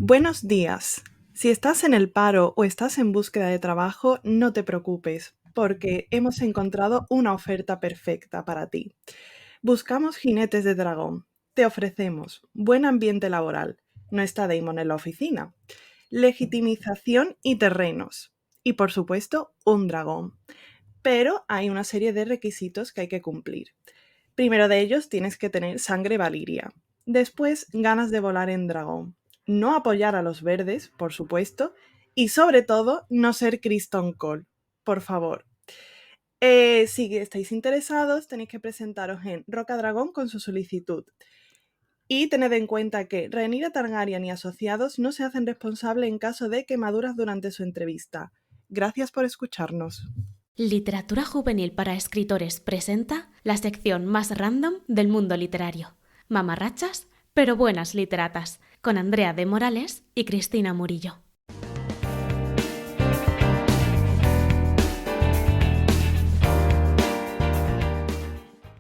Buenos días. Si estás en el paro o estás en búsqueda de trabajo, no te preocupes, porque hemos encontrado una oferta perfecta para ti. Buscamos jinetes de dragón. Te ofrecemos buen ambiente laboral. No está Damon en la oficina. Legitimización y terrenos. Y por supuesto, un dragón. Pero hay una serie de requisitos que hay que cumplir. Primero de ellos, tienes que tener sangre valiria. Después, ganas de volar en dragón. No apoyar a los verdes, por supuesto. Y sobre todo, no ser Kristen Cole. Por favor. Si estáis interesados, tenéis que presentaros en Roca Dragón con su solicitud. Y tened en cuenta que Rhaenyra Targaryen y asociados no se hacen responsables en caso de quemaduras durante su entrevista. Gracias por escucharnos. Literatura Juvenil para Escritores presenta la sección más random del mundo literario. Mamarrachas, pero buenas literatas, con Andrea de Morales y Cristina Murillo.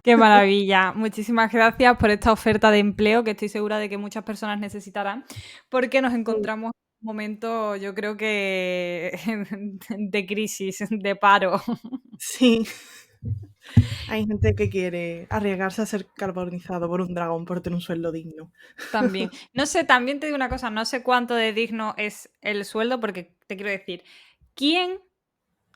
Qué maravilla. Muchísimas gracias por esta oferta de empleo que estoy segura de que muchas personas necesitarán, porque nos encontramos en un momento, yo creo que de crisis, de paro. Sí. Hay gente que quiere arriesgarse a ser carbonizado por un dragón por tener un sueldo digno. También. No sé, también te digo una cosa, no sé cuánto de digno es el sueldo, porque te quiero decir, ¿quién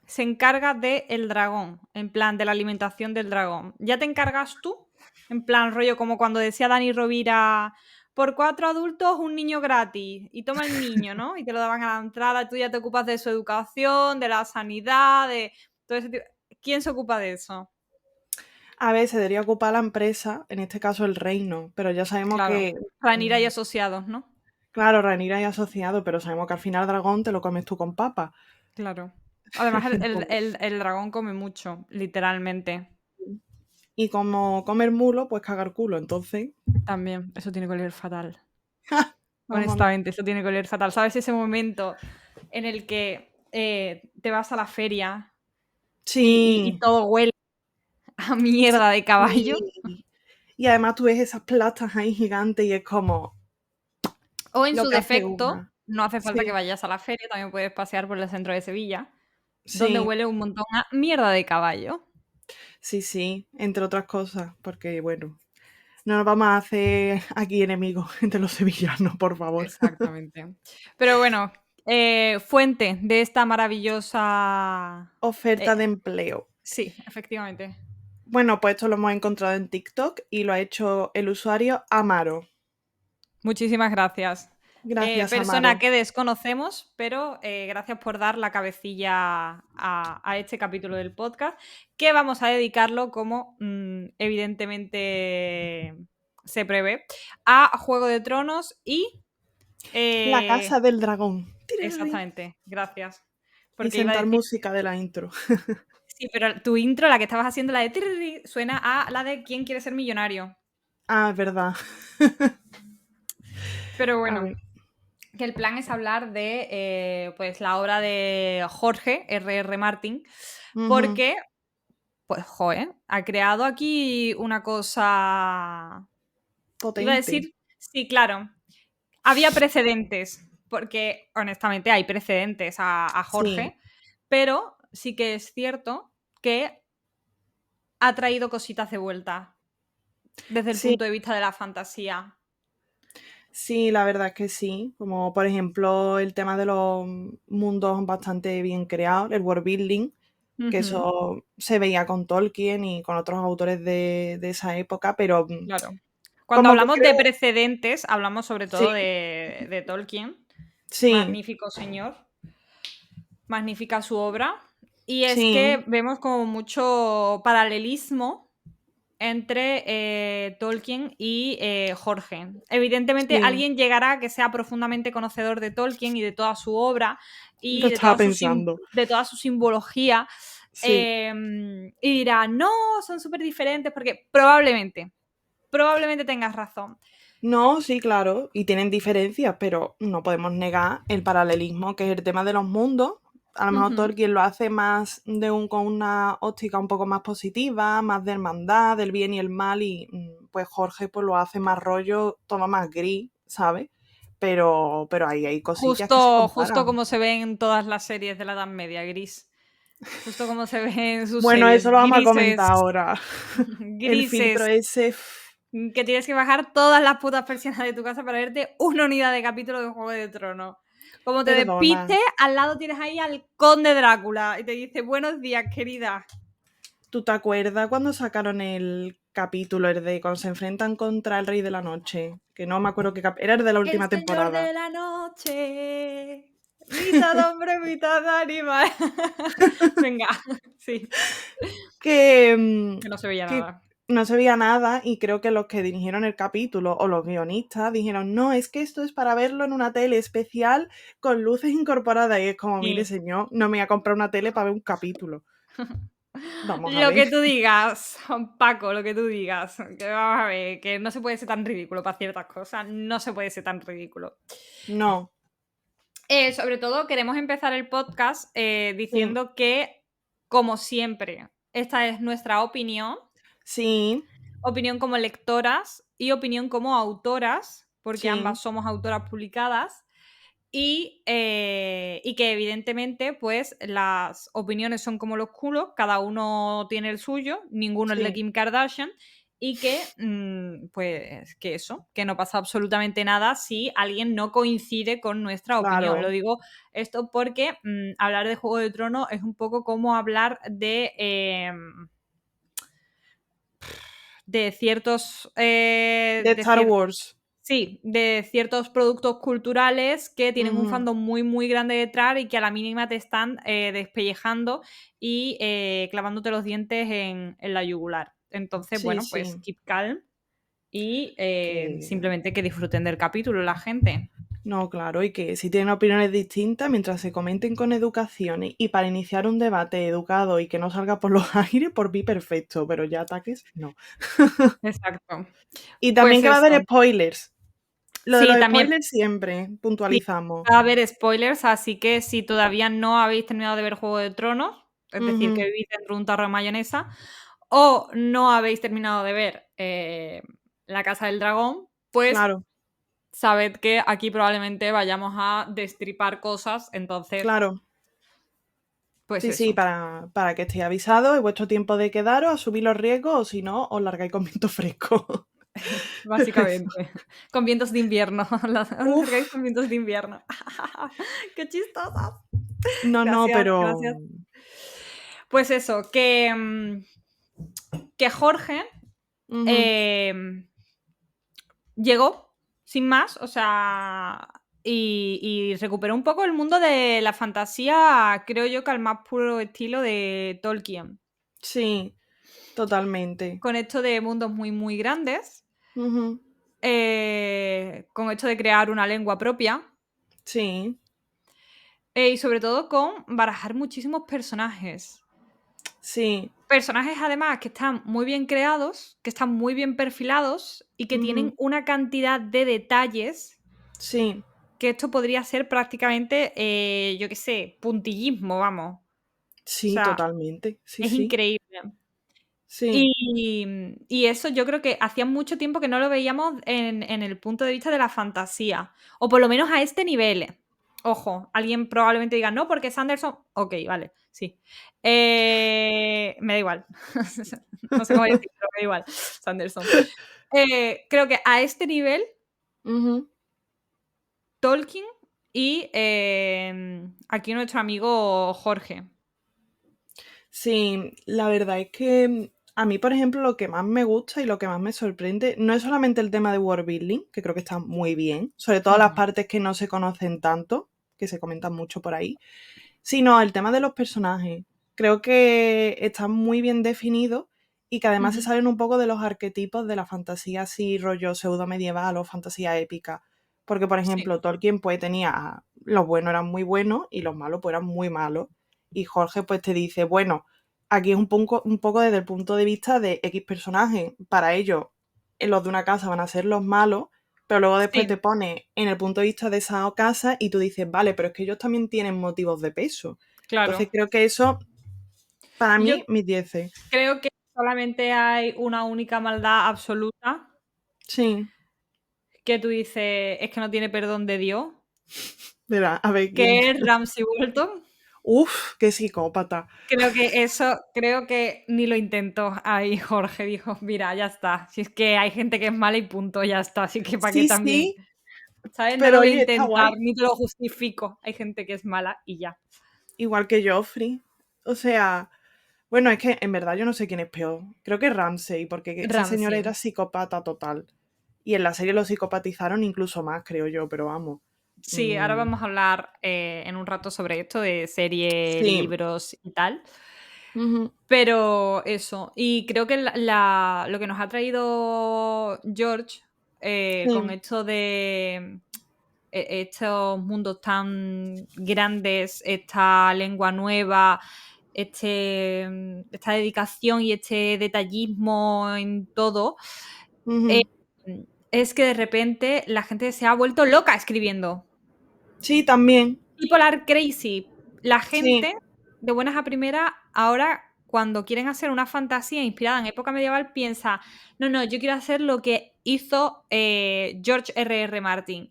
se encarga del dragón? En plan, de la alimentación del dragón. ¿Ya te encargas tú? En plan, rollo, como cuando decía Dani Rovira, por 4 adultos, un niño gratis. Y toma el niño, ¿no? Y te lo daban a la entrada, tú ya te ocupas de su educación, de la sanidad, de todo ese tipo. ¿Quién se ocupa de eso? A ver, se debería ocupar la empresa, en este caso el reino, pero ya sabemos Claro. que, Ranira y asociados, ¿no? claro, Rhaenyra es asociado, pero sabemos que al final dragón te lo comes tú con papa. Claro. Además, Entonces, el dragón come mucho, literalmente. y como comer mulo, pues cagar culo, entonces, También, eso tiene que oler fatal. vamos a ver. Honestamente, eso tiene que oler fatal. ¿Sabes ese momento en el que te vas a la feria y Sí, todo huele a mierda de caballo? sí. Y además tú ves esas platas ahí gigantes y es como O en lo su que hace defecto, una. no hace falta que Sí, vayas a la feria, también puedes pasear por el centro de Sevilla, donde sí, huele un montón a mierda de caballo. sí, sí, entre otras cosas, porque bueno, no nos vamos a hacer aquí enemigos entre los sevillanos, por favor. Exactamente. Pero bueno, fuente de esta maravillosa... Oferta eh, de empleo. sí, efectivamente. Bueno, pues esto lo hemos encontrado en TikTok y lo ha hecho el usuario Amaro. Muchísimas gracias. Gracias, Persona Amaro. que desconocemos, pero gracias por dar la cabecilla a este capítulo del podcast, que vamos a dedicarlo, como evidentemente se prevé, a Juego de Tronos y... La eh, casa del dragón. Tiririrí. exactamente, gracias. Y Porque iba a sentar decir, música de la intro. sí, pero tu intro, la que estabas haciendo, la de tiririrí, suena a la de ¿Quién quiere ser millonario? Ah, es verdad. Pero A bueno. ver. Que el plan es hablar de pues la obra de Jorge R.R. Martin, Ujú. porque, pues, joder, ha creado aquí una cosa. Iba a Potente. decir, sí, claro, había precedentes, porque honestamente hay precedentes a Sí, Jorge, pero sí que es cierto que ha traído cositas de vuelta desde el sí, punto de vista de la fantasía. sí, la verdad es que sí. Como por ejemplo el tema de los mundos bastante bien creados, el world building, que Ujú, eso se veía con Tolkien y con otros autores de esa época, pero claro. Cuando como que hablamos de creo, precedentes, hablamos sobre sí, todo de Tolkien. sí, Magnífico señor, magnífica su obra. Y es sí, que vemos como mucho paralelismo entre Tolkien y Jorge. Evidentemente, sí, alguien llegará que sea profundamente conocedor de Tolkien y de toda su obra lo y estaba pensando. de toda su simbología, Sí. y dirá, no, son súper diferentes, porque probablemente tengas razón. No, sí, claro, y tienen diferencias, pero no podemos negar el paralelismo, que es el tema de los mundos. A lo mejor Ujú. Tolkien lo hace más con una óptica un poco más positiva, más de hermandad, del bien y el mal, y pues Jorge pues lo hace más rollo, todo más gris, ¿sabes? pero ahí hay cosillas que se Justo comparan. como se ven en todas las series de la Edad Media, gris. Justo como se ven en sus Bueno, series, eso lo vamos a grises, comentar ahora. El filtro grises, ese... que tienes que bajar todas las putas persianas de tu casa para verte una unidad de capítulo de Juego de Tronos. Como te Perdona. despistes, al lado tienes ahí al conde Drácula y te dice, buenos días, querida. ¿Tú te acuerdas cuando sacaron el capítulo, el de cuando se enfrentan contra el Rey de la Noche? Que no me acuerdo qué era el de la última El señor temporada. de la noche, mitad hombre, mitad animal. Venga, sí. Que no se veía que nada. no se veía nada y creo que los que dirigieron el capítulo o los guionistas dijeron, no, es que esto es para verlo en una tele especial con luces incorporadas. Y es como, mire Sí. señor, no me voy a comprar una tele para ver un capítulo. Vamos a Lo que ver. tú digas, Paco, lo que tú digas. Que vamos a ver, que no se puede ser tan ridículo para ciertas cosas. No se puede ser tan ridículo. No. Sobre todo, queremos empezar el podcast Sí. diciendo que, como siempre, esta es nuestra opinión. Sí. Opinión como lectoras y opinión como autoras, porque Sí. ambas somos autoras publicadas. Y que evidentemente, pues, las opiniones son como los culos, cada uno tiene el suyo, ninguno el de Sí. Kim Kardashian, y que, pues, que eso, que no pasa absolutamente nada si alguien no coincide con nuestra opinión. Claro. Lo digo esto porque hablar de Juego de Tronos es un poco como hablar de ciertos... De Star Wars. Sí, de ciertos productos culturales que tienen un Ujú. fandom muy, muy grande detrás y que a la mínima te están despellejando y clavándote los dientes en la yugular. Entonces, Sí, bueno, pues sí. keep calm y Que... simplemente que disfruten del capítulo la gente. No, claro, y que si tienen opiniones distintas, mientras se comenten con educación y para iniciar un debate educado y que no salga por los aires, por mí perfecto, pero ya ataques, no. Exacto. Y también Pues que va a eso. haber spoilers. Lo de Sí, los también spoilers siempre sí, puntualizamos. va a haber spoilers, así que si todavía no habéis terminado de ver Juego de Tronos, es decir, que Ujú. vivís dentro de un tarro de mayonesa, o no habéis terminado de ver La Casa del Dragón, pues Claro, sabed que aquí probablemente vayamos a destripar cosas, entonces, claro. pues Sí, sí, eso, para que estéis avisados, es vuestro tiempo de quedaros, asumir los riesgos, o si no, os largáis con viento fresco. Eso. básicamente. Con vientos de invierno, os largáis Uf, con vientos de invierno. ¡Qué chistosas! no, no, Gracias, pero... gracias. Pues eso, que Jorge Ujú. eh, llegó sin más, o sea, y recuperó un poco el mundo de la fantasía, creo yo que al más puro estilo de Tolkien, Sí, totalmente. con esto de mundos muy, muy grandes, Ujú. con esto de crear una lengua propia, Sí, y sobre todo con barajar muchísimos personajes. sí. Personajes además que están muy bien creados, que están muy bien perfilados y que tienen Ujú. una cantidad de detalles Sí, que esto podría ser prácticamente, yo qué sé, puntillismo, vamos. O sí, sea, totalmente. Sí, es sí. increíble. Sí. Y eso yo creo que hacía mucho tiempo que no lo veíamos en el punto de vista de la fantasía, o por lo menos a este nivel. Ojo, alguien probablemente diga, no, porque Sanderson... Ok, vale, sí. Me da igual. No sé cómo decirlo, pero me da igual. Sanderson. Creo que a este nivel, Ujú. Tolkien y aquí nuestro amigo Jorge. Sí, la verdad es que a mí, por ejemplo, lo que más me gusta y lo que más me sorprende no es solamente el tema de world building, que creo que está muy bien, sobre todo las Ujú. partes que no se conocen tanto, que se comentan mucho por ahí, sino el tema de los personajes. Creo que están muy bien definidos y que además se Ujú. salen un poco de los arquetipos de la fantasía así rollo pseudo medieval o fantasía épica. Porque, por Sí, ejemplo, Tolkien pues tenía, los buenos eran muy buenos y los malos pues eran muy malos. Y Jorge pues te dice, bueno, aquí es un poco desde el punto de vista de X personajes. Para ellos, los de una casa van a ser los malos, pero luego después te sí, pone en el punto de vista de esa casa y tú dices, vale, pero es que ellos también tienen motivos de peso. Entonces claro. creo que eso, para Yo mí, mis 10. creo que solamente hay una única maldad absoluta, Sí, que tú dices, es que no tiene perdón de Dios, Verá, a ver quién. que es Ramsay Bolton. Uf, qué psicópata. Creo que ni lo intentó ahí Jorge, dijo, mira, ya está, si es que hay gente que es mala y punto, ya está, así que para qué Sí, también, sí, ¿sabes? No lo pero voy a oye, está intentar, guay. ni te lo justifico, hay gente que es mala y ya. Igual que Joffrey. O sea, bueno, es que en verdad yo no sé quién es peor. Creo que Ramsay, porque ese señor Ramsay. era psicópata total. Y en la serie lo psicopatizaron incluso más, creo yo, pero vamos. Sí, ahora Mm, vamos a hablar en un rato sobre esto de serie, sí. libros y tal. Ujú, Pero eso, y creo que lo que nos ha traído George con sí. esto de estos mundos tan grandes, esta lengua nueva, esta dedicación y este detallismo en todo, eh, Ujú. es que de repente la gente se ha vuelto loca escribiendo. Sí, también. Bipolar crazy. La Sí, gente, de buenas a primeras, ahora cuando quieren hacer una fantasía inspirada en época medieval, piensa, no, yo quiero hacer lo que hizo George R.R. Martin.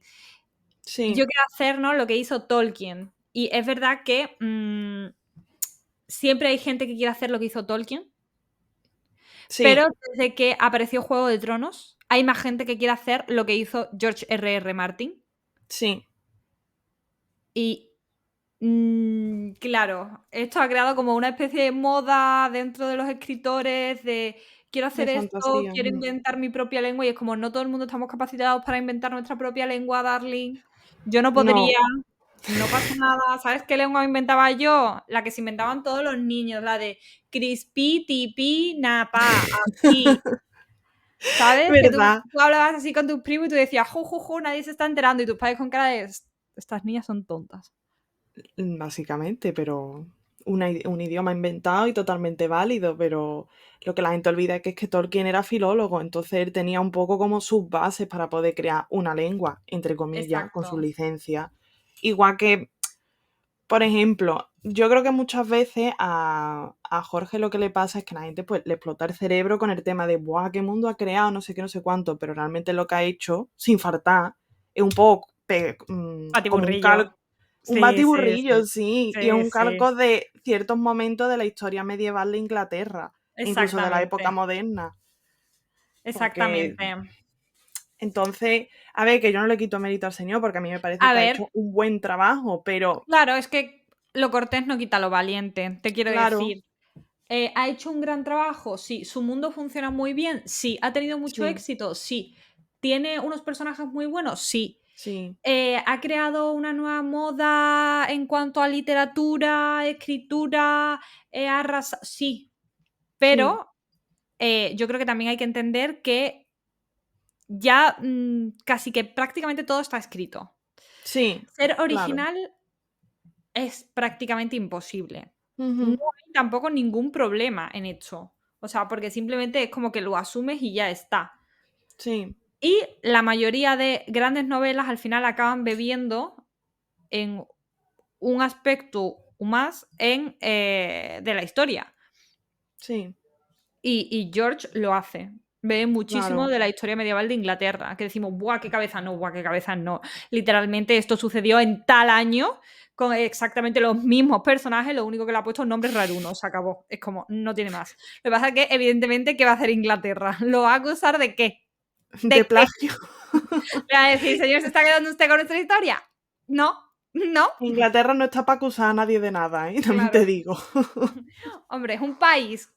sí, Yo quiero hacer, ¿no?, lo que hizo Tolkien. Y es verdad que siempre hay gente que quiere hacer lo que hizo Tolkien, pero sí, desde que apareció Juego de Tronos, hay más gente que quiere hacer lo que hizo George R.R. Martin. sí. Y claro, esto ha creado como una especie de moda dentro de los escritores de quiero De hacer esto, fantasía. quiero inventar mi propia lengua y es como no todo el mundo estamos capacitados para inventar nuestra propia lengua, darling. Yo no No. podría, no pasa nada. ¿Sabes qué lengua me inventaba yo? La que se inventaban todos los niños, la de crispy, tipi, napa, así. ¿Sabes? Que tú, ¿Verdad? tú hablabas así con tus primos y tú decías, ju, nadie se está enterando y tus padres con cara de estas niñas son tontas. Básicamente, pero un idioma inventado y totalmente válido, pero lo que la gente olvida es que Tolkien era filólogo, entonces él tenía un poco como sus bases para poder crear una lengua, entre comillas, con sus Exacto. licencias. Igual que, por ejemplo, yo creo que muchas veces a Jorge lo que le pasa es que la gente pues le explota el cerebro con el tema de, ¡buah, qué mundo ha creado! No sé qué, no sé cuánto, pero realmente lo que ha hecho, sin faltar, es un poco como Patiburrillo. un Sí, sí, batiburrillo, sí. sí, y es Sí, un sí. calco de ciertos momentos de la historia medieval de Inglaterra, e incluso de la época Exactamente. moderna, porque Exactamente. entonces, a ver, que yo no le quito mérito al señor, porque a mí me parece A que ha ver, hecho un buen trabajo, pero claro, es que lo cortés no quita lo valiente, te quiero claro, decir. ¿Ha hecho un gran trabajo? Sí. ¿Su mundo funciona muy bien? Sí. ¿Ha tenido mucho sí, éxito? Sí. ¿Tiene unos personajes muy buenos? Sí. sí, ¿Ha creado una nueva moda en cuanto a literatura, escritura? Sí. sí, Pero yo creo que también hay que entender que ya casi que prácticamente todo está escrito. sí, Ser claro. original es prácticamente imposible. No Ujú, hay tampoco ningún problema en hecho. O sea, porque simplemente es como que lo asumes y ya está. sí, Y la mayoría de grandes novelas al final acaban bebiendo en un aspecto más de la historia. sí, Y George lo hace. Ve muchísimo claro, de la historia medieval de Inglaterra, que decimos, ¡buah, qué cabeza! No, ¡buah, qué cabeza! No. Literalmente esto sucedió en tal año con exactamente los mismos personajes, lo único que le ha puesto nombres rarunos, se acabó. Es como, no tiene más. Lo que pasa es que, evidentemente, ¿qué va a hacer Inglaterra? ¿Lo va a acusar de qué? de ¿De qué? plagio. ¿Le va a decir, señor, se está quedando usted con nuestra historia? No, no, Inglaterra no está para acusar a nadie de nada, ¿eh? También te claro. digo. Hombre, es un país.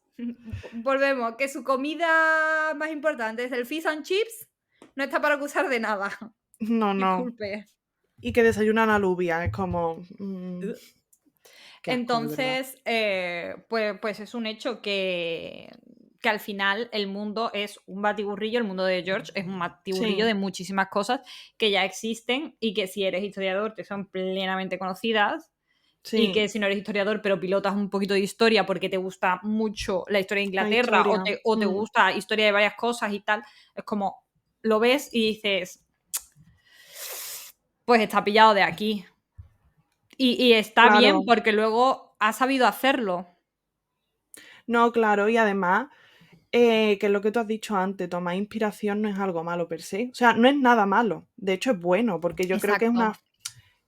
Volvemos, que su comida más importante es el fish and chips, no está para acusar de nada. No, no. Disculpe. Y que desayunan alubia, es como... qué asco, de verdad. Entonces, pues es un hecho que al final el mundo es un batiburrillo, el mundo de George es un batiburrillo Sí, de muchísimas cosas que ya existen y que si eres historiador te son plenamente conocidas. Y sí, que si no eres historiador, pero pilotas un poquito de historia porque te gusta mucho la historia de la Inglaterra historia. o te gusta historia de varias cosas y tal, es como lo ves y dices, pues está pillado de aquí. Y está bien Claro. porque luego ha sabido hacerlo. No, claro, y además que es lo que tú has dicho antes, tomar inspiración no es algo malo per se. O sea, no es nada malo. De hecho, es bueno, porque yo creo que es Exacto.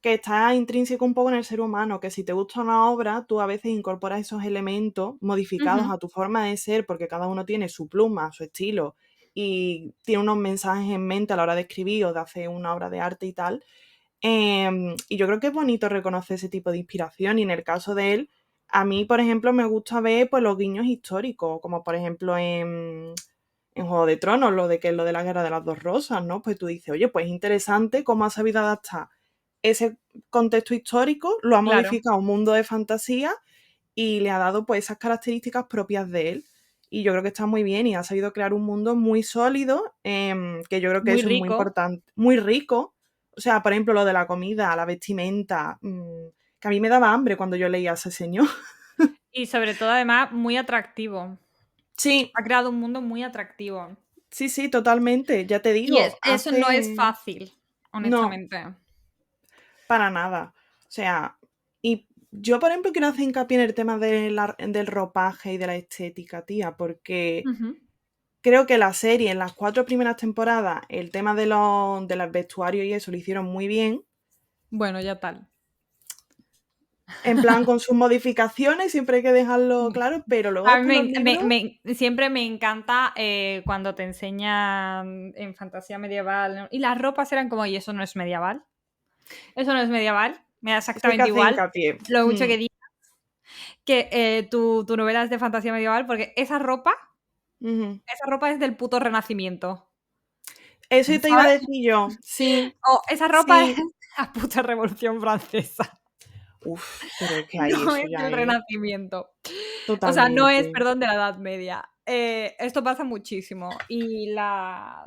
que está intrínseco un poco en el ser humano, que si te gusta una obra, tú a veces incorporas esos elementos modificados Ujú. a tu forma de ser, porque cada uno tiene su pluma, su estilo, y tiene unos mensajes en mente a la hora de escribir o de hacer una obra de arte y tal. Y yo creo que es bonito reconocer ese tipo de inspiración, y en el caso de él, a mí, por ejemplo, me gusta ver pues, los guiños históricos, como por ejemplo en Juego de Tronos, lo de la Guerra de las Dos Rosas, ¿no? Pues tú dices, oye, pues interesante cómo ha sabido adaptar ese contexto histórico, lo ha Claro, modificado a un mundo de fantasía y le ha dado pues esas características propias de él. Y yo creo que está muy bien y ha sabido crear un mundo muy sólido, que yo creo que muy eso es muy rico. importante, muy rico. O sea, por ejemplo, lo de la comida, la vestimenta, que a mí me daba hambre cuando yo leía a ese señor. Y sobre todo, además, muy atractivo. Sí, Ha creado un mundo muy atractivo. sí, sí, totalmente. Ya te Y digo, eso no es hace... fácil, No, honestamente. para nada. O sea, y yo, por ejemplo, quiero hacer hincapié en el tema del ropaje y de la estética, tía, porque Ujú. creo que la serie, en las 4 primeras temporadas, el tema de los vestuarios y eso lo hicieron muy bien. Bueno, ya tal. En plan, con sus modificaciones, siempre hay que dejarlo Mm. claro, pero luego A mí después los libros. siempre me encanta cuando te enseñan en fantasía medieval, ¿no? Y las ropas eran como, ¿y eso no es medieval? Eso no es medieval. Me da Eso hay que exactamente hacer igual hincapié. lo mucho Mm. que digas que tu novela es de fantasía medieval, porque Ujú. esa ropa es del puto Renacimiento. Eso te iba a ¿Sabes? decir yo. Sí, O esa ropa es sí. la puta Revolución Francesa. Uf, pero es que ahí No eso es ya del es Renacimiento. O sea, no es, totalmente. perdón, de la Edad Media. Esto pasa muchísimo. Y la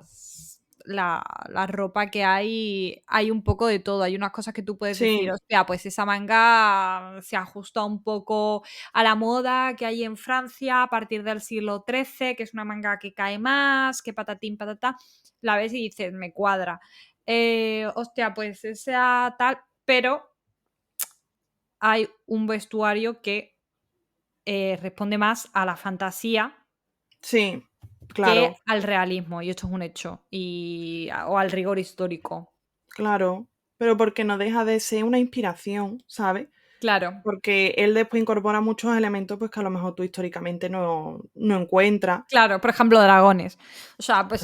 ropa que hay un poco de todo. Hay unas cosas que tú puedes decir, Sí, hostia, pues esa manga se ajusta un poco a la moda que hay en Francia a partir del siglo XIII, que es una manga que cae más, que patatín, patatá. La ves y dices, me cuadra. Hostia, pues esa tal, pero hay un vestuario que responde más a la fantasía sí, que claro, al realismo, y esto es un hecho, o al rigor histórico. claro. Pero porque no deja de ser una inspiración, ¿sabes? Claro, Porque él después incorpora muchos elementos pues, que a lo mejor tú históricamente no encuentras. claro, por ejemplo, dragones. O sea, pues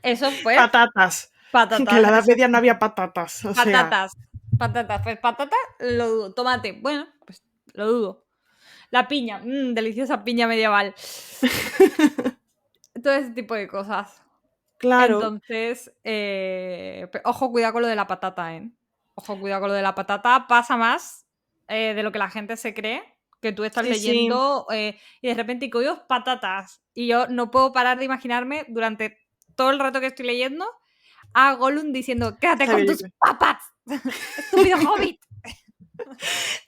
eso pues, Patatas. Que en patatas, la Edad eso, Media no había patatas. O sea, patatas, patatas, pues patata, lo dudo. Tomate, bueno, pues lo dudo. La piña, deliciosa piña medieval. Todo ese tipo de cosas. claro. Entonces, ojo, cuidado con lo de la patata, ¿eh? Ojo, cuidado con lo de la patata. Pasa más de lo que la gente se cree, que tú estás Sí, sí. leyendo y de repente digo, "Dios, patatas". Y yo no puedo parar de imaginarme durante todo el rato que estoy leyendo a Gollum diciendo, quédate Sabía con yo tus que- papas, estúpido hobbit.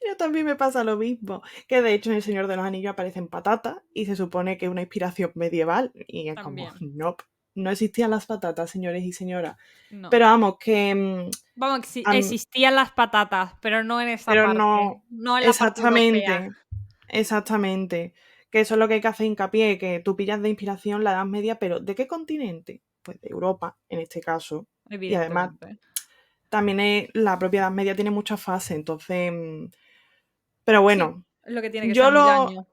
Yo también me pasa lo mismo. Que de hecho en El Señor de los Anillos aparecen patatas y se supone que es una inspiración medieval. Y es como, También, no, no existían las patatas, señores y señoras. no. Pero vamos, que Vamos, que sí, am- existían las patatas, pero no en esa pero parte, no no en la parte europea. exactamente, exactamente. Que eso es lo que hay que hacer hincapié, que tú pillas de inspiración la Edad Media, pero ¿de qué continente? Pues de Europa, en este caso. Y además, Evidentemente. también la propia Edad Media tiene muchas fases, entonces. Pero Sí, bueno, es lo que tiene que ser yo mil lo. años.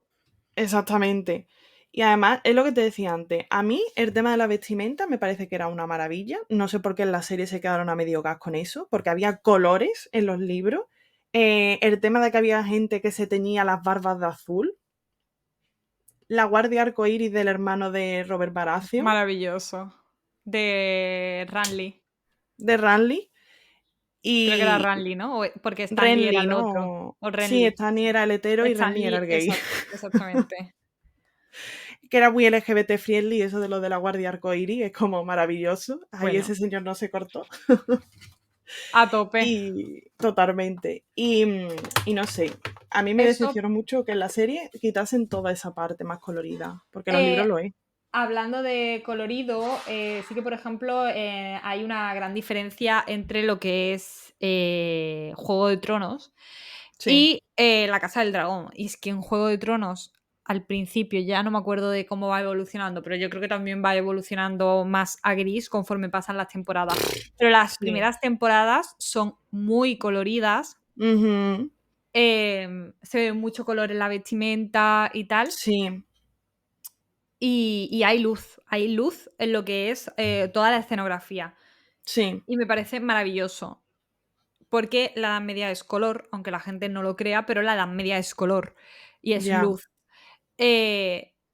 Exactamente. Y además, es lo que te decía antes. A mí, el tema de la vestimenta me parece que era una maravilla. No sé por qué en la serie se quedaron a medio gas con eso, porque había colores en los libros. El tema de que había gente que se teñía las barbas de azul. La guardia arcoíris del hermano de Robert Baratheon, Maravilloso. De Ranley. de Ranley. Creo que era Y Ranley, ¿no? Porque Stanley era Renly, el otro. ¿no? O Sí, Renly. Stanley era el hetero y Renly era Stanley, el gay. exactamente. Que era muy LGBT friendly, eso de lo de la guardia arcoíris, es como maravilloso. Ahí Bueno, ese señor no se cortó. a tope. Y totalmente. Y no sé, a mí me Eso, decepcionó mucho que en la serie quitasen toda esa parte más colorida, porque en los eh, libros lo es. hablando de colorido, sí que, por ejemplo, hay una gran diferencia entre lo que es Juego de Tronos Sí, y La Casa del Dragón. Y es que en Juego de Tronos al principio, ya no me acuerdo de cómo va evolucionando, pero yo creo que también va evolucionando más a gris conforme pasan las temporadas. Pero las Sí. primeras temporadas son muy coloridas, Ujú. se ve mucho color en la vestimenta y tal, Sí, y hay luz en lo que es toda la escenografía. sí, Y me parece maravilloso. Porque la Edad Media es color, aunque la gente no lo crea, pero la Edad Media es color y es ya. luz.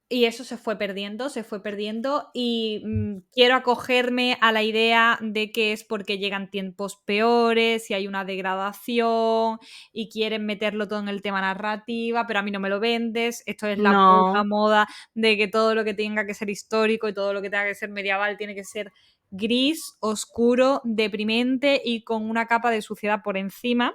Y eso se fue perdiendo y quiero acogerme a la idea de que es porque llegan tiempos peores y hay una degradación y quieren meterlo todo en el tema narrativa, pero a mí no me lo vendes. Esto es la puta No, moda de que todo lo que tenga que ser histórico y todo lo que tenga que ser medieval tiene que ser gris, oscuro, deprimente y con una capa de suciedad por encima.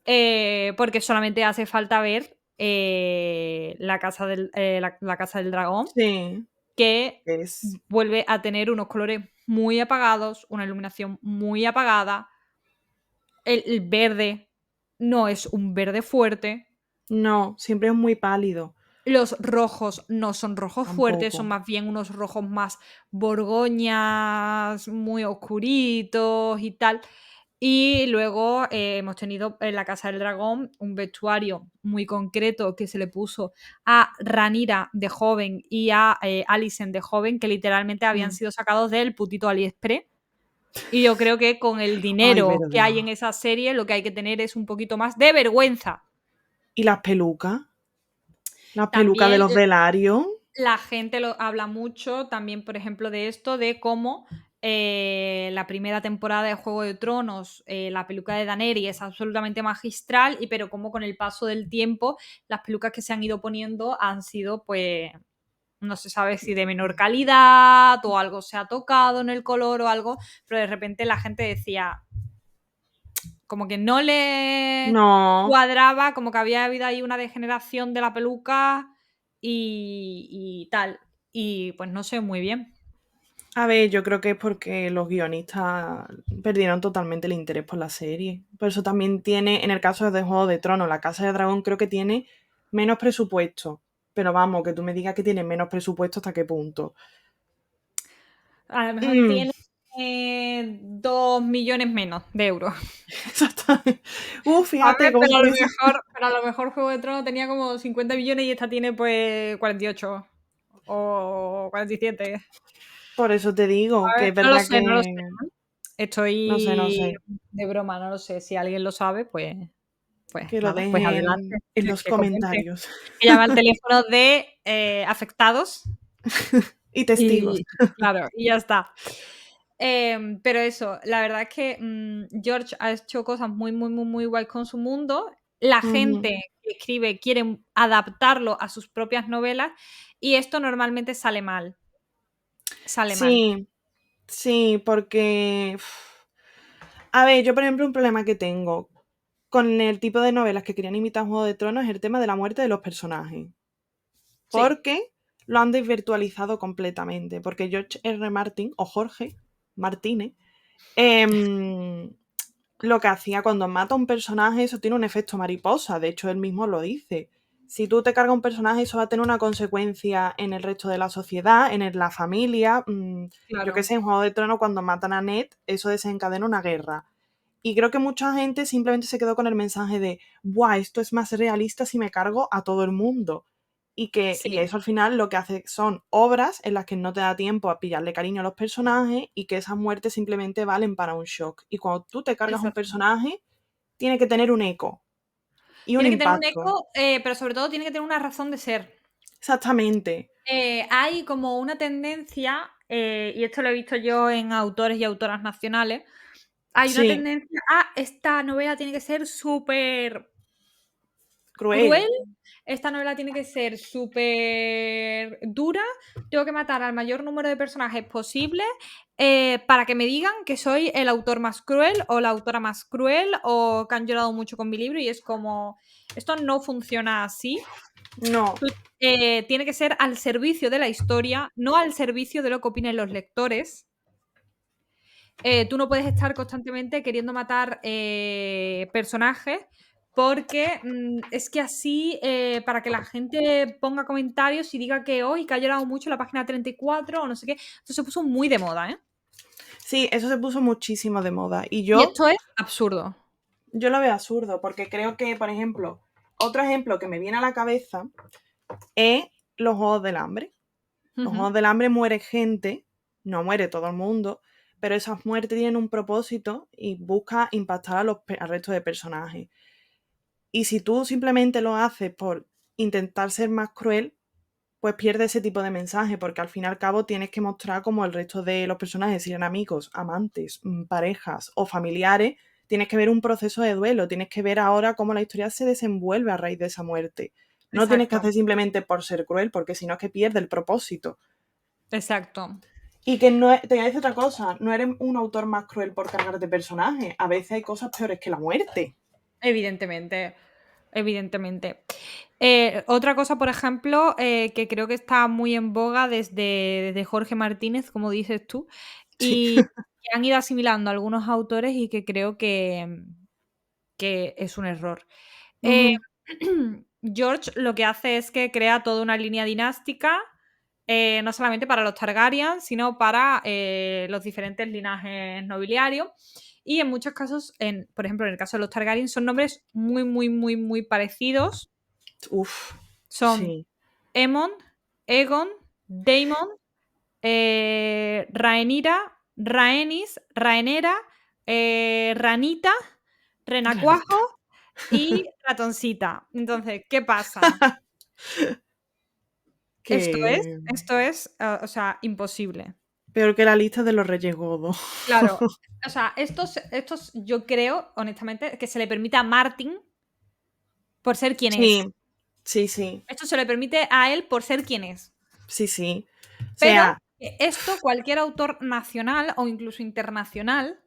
Porque solamente hace falta ver la Casa del Dragón, sí, que es. vuelve a tener unos colores muy apagados, una iluminación muy apagada. El verde no es un verde fuerte. No, siempre es muy pálido. Los rojos no son rojos fuertes, son Tampoco. más bien unos rojos más borgoñas, muy oscuritos y tal. Y luego hemos tenido en la Casa del Dragón un vestuario muy concreto que se le puso a Rhaenyra de joven y a Alicent de joven, que literalmente habían Mm. sido sacados del putito AliExpress. Y yo creo que con el Ay, dinero que hay en verdad. esa serie, lo que hay que tener es un poquito más de vergüenza. ¿Y las pelucas? Las pelucas de También los velarios. la gente lo habla mucho también, por ejemplo, de esto, de cómo la primera temporada de Juego de Tronos, la peluca de Daenerys es absolutamente magistral, pero como con el paso del tiempo, las pelucas que se han ido poniendo han sido, pues, no se sabe si de menor calidad o algo se ha tocado en el color o algo, pero de repente la gente decía, como que no le No. cuadraba, como que había habido ahí una degeneración de la peluca y tal. Y pues no sé muy bien. A ver, yo creo que es porque los guionistas perdieron totalmente el interés por la serie. Por eso también tiene, en el caso de Juego de Tronos, la Casa de Dragón creo que tiene menos presupuesto. Pero vamos, que tú me digas que tiene menos presupuesto, ¿hasta qué punto? A lo mejor Mm, tiene 2 millones menos de euros. exactamente. A Fíjate ver, cómo puede ser. pero a lo mejor Juego de Tronos tenía como 50 millones y esta tiene pues 48 o 47. Por eso te digo A que ver, es verdad que. no lo sé. No sé, no sé. Estoy de broma, no lo sé. Si alguien lo sabe, pues Que lo nada, pues adelante, dejen en los que comente. comentarios. Que llama al teléfono de afectados Y testigos. y claro, y ya está. Pero eso, la verdad es que George ha hecho cosas muy, muy, muy, muy guay con su mundo. La Ujú. gente que escribe quiere adaptarlo a sus propias novelas y esto normalmente sale mal. Sale mal. Sí, sí, porque. A ver, yo por ejemplo un problema que tengo con el tipo de novelas que querían imitar Juego de Tronos es el tema de la muerte de los personajes. Sí, Porque lo han desvirtualizado completamente. Porque George R. Martin, o Jorge Martínez, em, lo que hacía cuando mata a un personaje, eso tiene un efecto mariposa. De hecho, él mismo lo dice. Si tú te cargas un personaje, eso va a tener una consecuencia en el resto de la sociedad, la familia. Yo qué claro. sé, en Juego de Tronos, cuando matan a Ned, eso desencadena una guerra. Y creo que mucha gente simplemente se quedó con el mensaje de, ¡buah! Esto es más realista si me cargo a todo el mundo. Y Sí, eso al final lo que hace son obras en las que no te da tiempo a pillarle cariño a los personajes y que esas muertes simplemente valen para un shock. Y cuando tú te cargas un exacto. personaje, tiene que tener un eco y un Tiene que tener un impacto. eco, pero sobre todo tiene que tener una razón de ser. Exactamente. Hay como una tendencia, y esto lo he visto yo en autores y autoras nacionales, hay una Sí, tendencia a esta novela tiene que ser súper cruel. cruel, esta novela tiene que ser súper dura, tengo que matar al mayor número de personajes posible para que me digan que soy el autor más cruel o la autora más cruel o que han llorado mucho con mi libro y es como, esto no funciona así. No, Tiene que ser al servicio de la historia, no al servicio de lo que opinen los lectores. Tú no puedes estar constantemente queriendo matar personajes porque es que así, para que la gente ponga comentarios y diga que hoy que ha llorado mucho la página 34 o no sé qué, esto se puso muy de moda, ¿eh? Sí, eso se puso muchísimo de moda. Y Y yo esto es absurdo. lo veo absurdo, porque creo que, por ejemplo, otro ejemplo que me viene a la cabeza es los Juegos del Hambre. Los Juegos del Hambre muere gente, no muere todo el mundo, pero esas muertes tienen un propósito y busca impactar al resto de personajes. Y si tú simplemente lo haces por intentar ser más cruel, pues pierde ese tipo de mensaje, porque al fin y al cabo tienes que mostrar cómo el resto de los personajes, si eran amigos, amantes, parejas o familiares, tienes que ver un proceso de duelo, tienes que ver ahora cómo la historia se desenvuelve a raíz de esa muerte. No tienes que Exacto, hacer simplemente por ser cruel, porque si no es que pierde el propósito. exacto. Y que no te voy a decir otra cosa, no eres un autor más cruel por cargarte personajes. A veces hay cosas peores que la muerte. Evidentemente, evidentemente. Otra cosa, por ejemplo, que creo que está muy en boga desde Jorge Martínez, como dices tú, Sí. y que han ido asimilando algunos autores y que creo que es un error. Eh, Ujú. George lo que hace es que crea toda una línea dinástica, no solamente para los Targaryen, sino para los diferentes linajes nobiliarios. Y en muchos casos, por ejemplo, en el caso de los Targaryen, son nombres muy, muy, muy, muy parecidos. Uf, Son sí. Aemon, Aegon, Daemon, Rhaenyra, Rhaenys, Rhaenyra, Ranita, Ranita. Renacuajo y Ratoncita. Entonces, ¿qué pasa? Que Esto es, o sea, imposible. peor que la lista de los Reyes Godos. Claro, o sea, estos yo creo, honestamente, que se le permite a Martin por ser quien es. Sí, sí, sí, Esto se le permite a él por ser quien es. sí, sí. O Pero sea, esto cualquier autor nacional o incluso internacional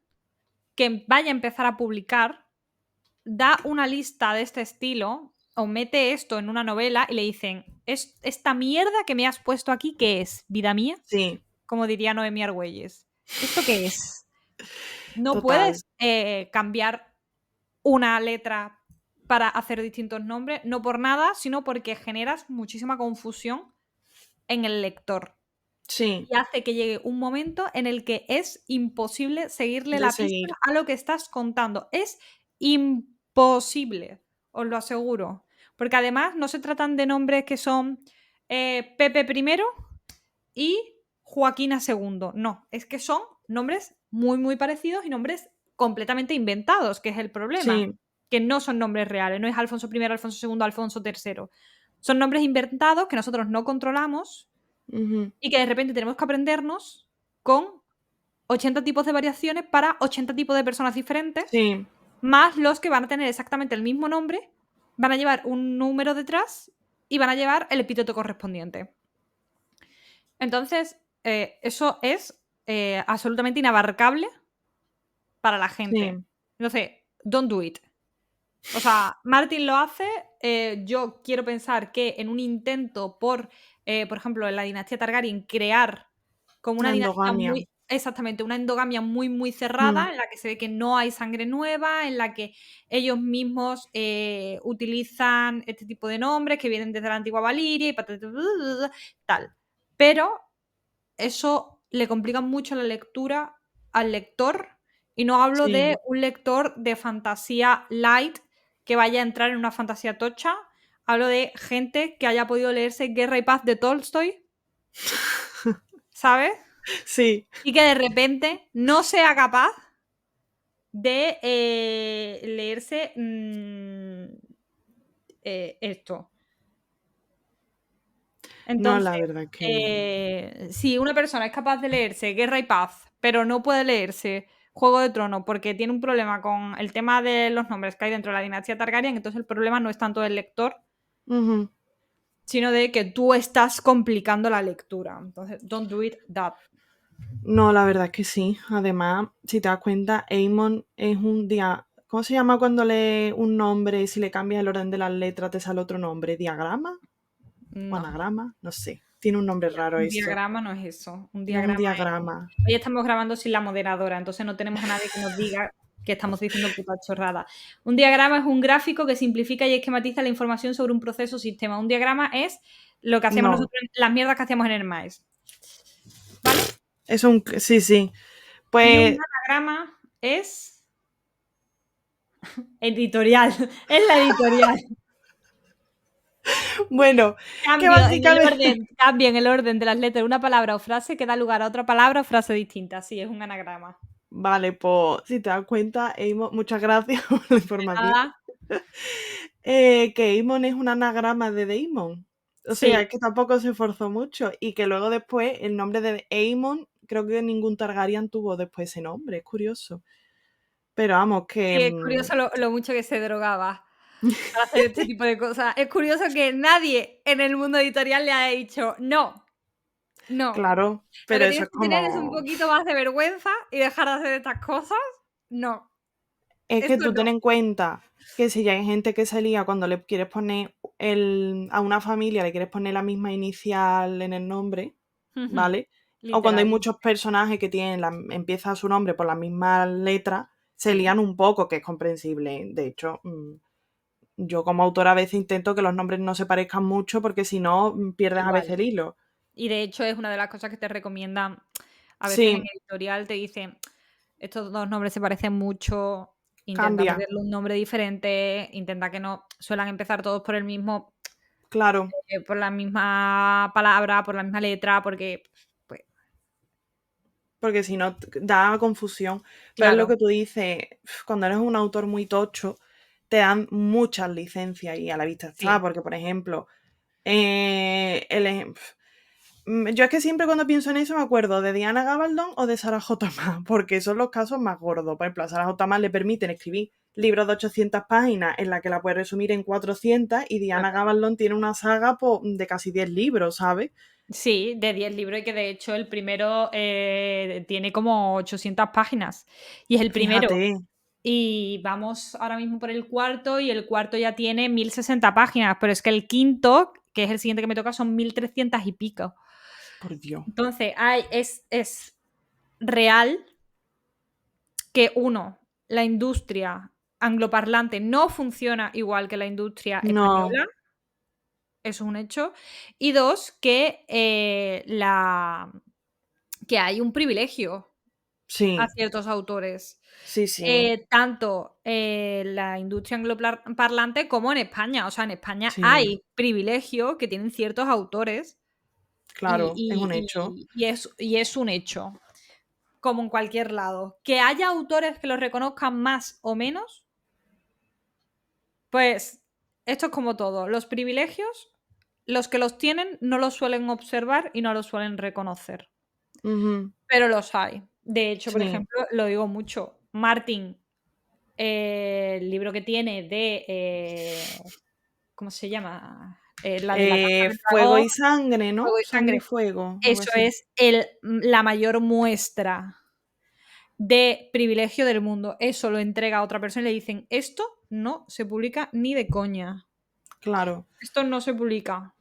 que vaya a empezar a publicar da una lista de este estilo o mete esto en una novela y le dicen, esta mierda que me has puesto aquí, ¿qué es? ¿Vida mía? sí, Como diría Noemí Argüelles. ¿Esto qué es? No total. puedes cambiar una letra para hacer distintos nombres, no por nada, sino porque generas muchísima confusión en el lector. Sí, Y hace que llegue un momento en el que es imposible seguirle de la pista seguir. a lo que estás contando. Es imposible, os lo aseguro. Porque además no se tratan de nombres que son Pepe I y Joaquina II. No, es que son nombres muy, muy parecidos y nombres completamente inventados, que es el problema. Sí, Que no son nombres reales. No es Alfonso I, Alfonso II, Alfonso III. Son nombres inventados que nosotros no controlamos ujú, y que de repente tenemos que aprendernos con 80 tipos de variaciones para 80 tipos de personas diferentes, sí, más los que van a tener exactamente el mismo nombre, van a llevar un número detrás y van a llevar el epíteto correspondiente. Entonces, eso es absolutamente inabarcable para la gente. sí, Entonces, don't do it. O sea, Martin lo hace. Yo quiero pensar que en un intento por ejemplo, en la dinastía Targaryen, crear como una la dinastía endogamia. muy, exactamente, una endogamia muy, muy cerrada, Mm, en la que se ve que no hay sangre nueva, en la que ellos mismos utilizan este tipo de nombres que vienen desde la antigua Valiria y tal. Pero eso le complica mucho la lectura al lector, y no hablo de sí. un lector de fantasía light que vaya a entrar en una fantasía tocha, hablo de gente que haya podido leerse Guerra y Paz de Tolstoy, ¿sabes? Sí, Y que de repente no sea capaz de leerse esto. no, Entonces, la verdad que si una persona es capaz de leerse Guerra y Paz, pero no puede leerse Juego de Tronos porque tiene un problema con el tema de los nombres que hay dentro de la dinastía Targaryen, entonces el problema no es tanto del lector, ujú. sino de que tú estás complicando la lectura. Entonces, don't do it that. No, la verdad es que sí. Además, si te das cuenta, Amon es un día. ¿Cómo se llama cuando lees un nombre y si le cambias el orden de las letras te sale otro nombre? ¿Diagrama? ¿O No, anagrama? No sé. Tiene un nombre raro un eso. diagrama no es eso. Un No es un diagrama es... diagrama. Hoy estamos grabando sin la moderadora, entonces no tenemos a nadie que nos diga. que estamos diciendo puta chorrada. Un diagrama es un gráfico que simplifica y esquematiza la información sobre un proceso o sistema. Un diagrama es lo que hacemos No, nosotros, las mierdas que hacíamos en el maíz. ¿Vale? es un... Sí, sí. Y Pues un anagrama es editorial. Es la editorial. bueno, que básicamente... Cambien el orden de las letras de una palabra o frase que da lugar a otra palabra o frase distinta. Sí, es un anagrama. Vale, pues si te das cuenta, muchas gracias por la información. Nada. Que Aemon es un anagrama de Daemon. O sea, Sí. es que tampoco se esforzó mucho. Y que luego después el nombre de Aemon, creo que ningún Targaryen tuvo después ese nombre. Es curioso. Pero vamos, que... Sí, es curioso lo mucho que se drogaba para hacer este tipo de cosas. Es curioso que nadie en el mundo editorial le haya dicho no. No. Claro, Lo pero que eso tienes es que tener es un como... poquito más de vergüenza y dejar de hacer estas cosas. No. Es que Esto tú no. ten en cuenta que si ya hay gente que se lía cuando le quieres poner a una familia, le quieres poner la misma inicial en el nombre, ¿vale? O cuando hay Literal. muchos personajes que tienen empieza su nombre por la misma letra, se lían un poco, que es comprensible. De hecho, yo como autora a veces intento que los nombres no se parezcan mucho porque si no pierdes a Igual. veces el hilo. Y de hecho es una de las cosas que te recomiendan. A veces en Sí, editorial te dicen, estos dos nombres se parecen mucho, intenta cambia, meterle un nombre diferente, intenta que no suelan empezar todos por el mismo, claro. por la misma palabra, por la misma letra, porque, pues, Porque si no da confusión. Pero es lo claro. que tú dices, cuando eres un autor muy tocho, te dan muchas licencias y a la vista está, Sí. porque por ejemplo, yo es que siempre cuando pienso en eso me acuerdo de Diana Gabaldon o de Sarah J. Maas, porque son los casos más gordos. Por ejemplo, a Sarah J. Maas le permiten escribir libros de 800 páginas en la que la puede resumir en 400 y Diana Claro. Gabaldon tiene una saga de casi 10 libros, ¿sabes? Sí, de 10 libros y que de hecho el primero tiene como 800 páginas. Y es el primero. Fíjate, Y vamos ahora mismo por el cuarto y el cuarto ya tiene 1060 páginas, pero es que el quinto, que es el siguiente que me toca, son 1300 y pico. por Dios. Entonces, es real que uno, la industria angloparlante no funciona igual que la industria No, española, eso es un hecho. Y dos, que, que hay un privilegio a sí, ciertos autores. sí, sí. Tanto la industria angloparlante como en España. O sea, en España Sí, hay privilegio que tienen ciertos autores claro, es un hecho. y es un hecho, como en cualquier lado. Que haya autores que los reconozcan más o menos, pues esto es como todo. Los privilegios, los que los tienen no los suelen observar y no los suelen reconocer. Ujú, Pero los hay. De hecho, por sí. ejemplo, lo digo mucho. Martin, el libro que tiene de. ¿Cómo se llama? La de la Casa del Fuego Dragón, y sangre, ¿no? Fuego y Sangre y Sangre. fuego, algo Eso así. es la mayor muestra de privilegio del mundo. Eso lo entrega a otra persona y le dicen: esto no se publica ni de coña. Claro. Esto no se publica.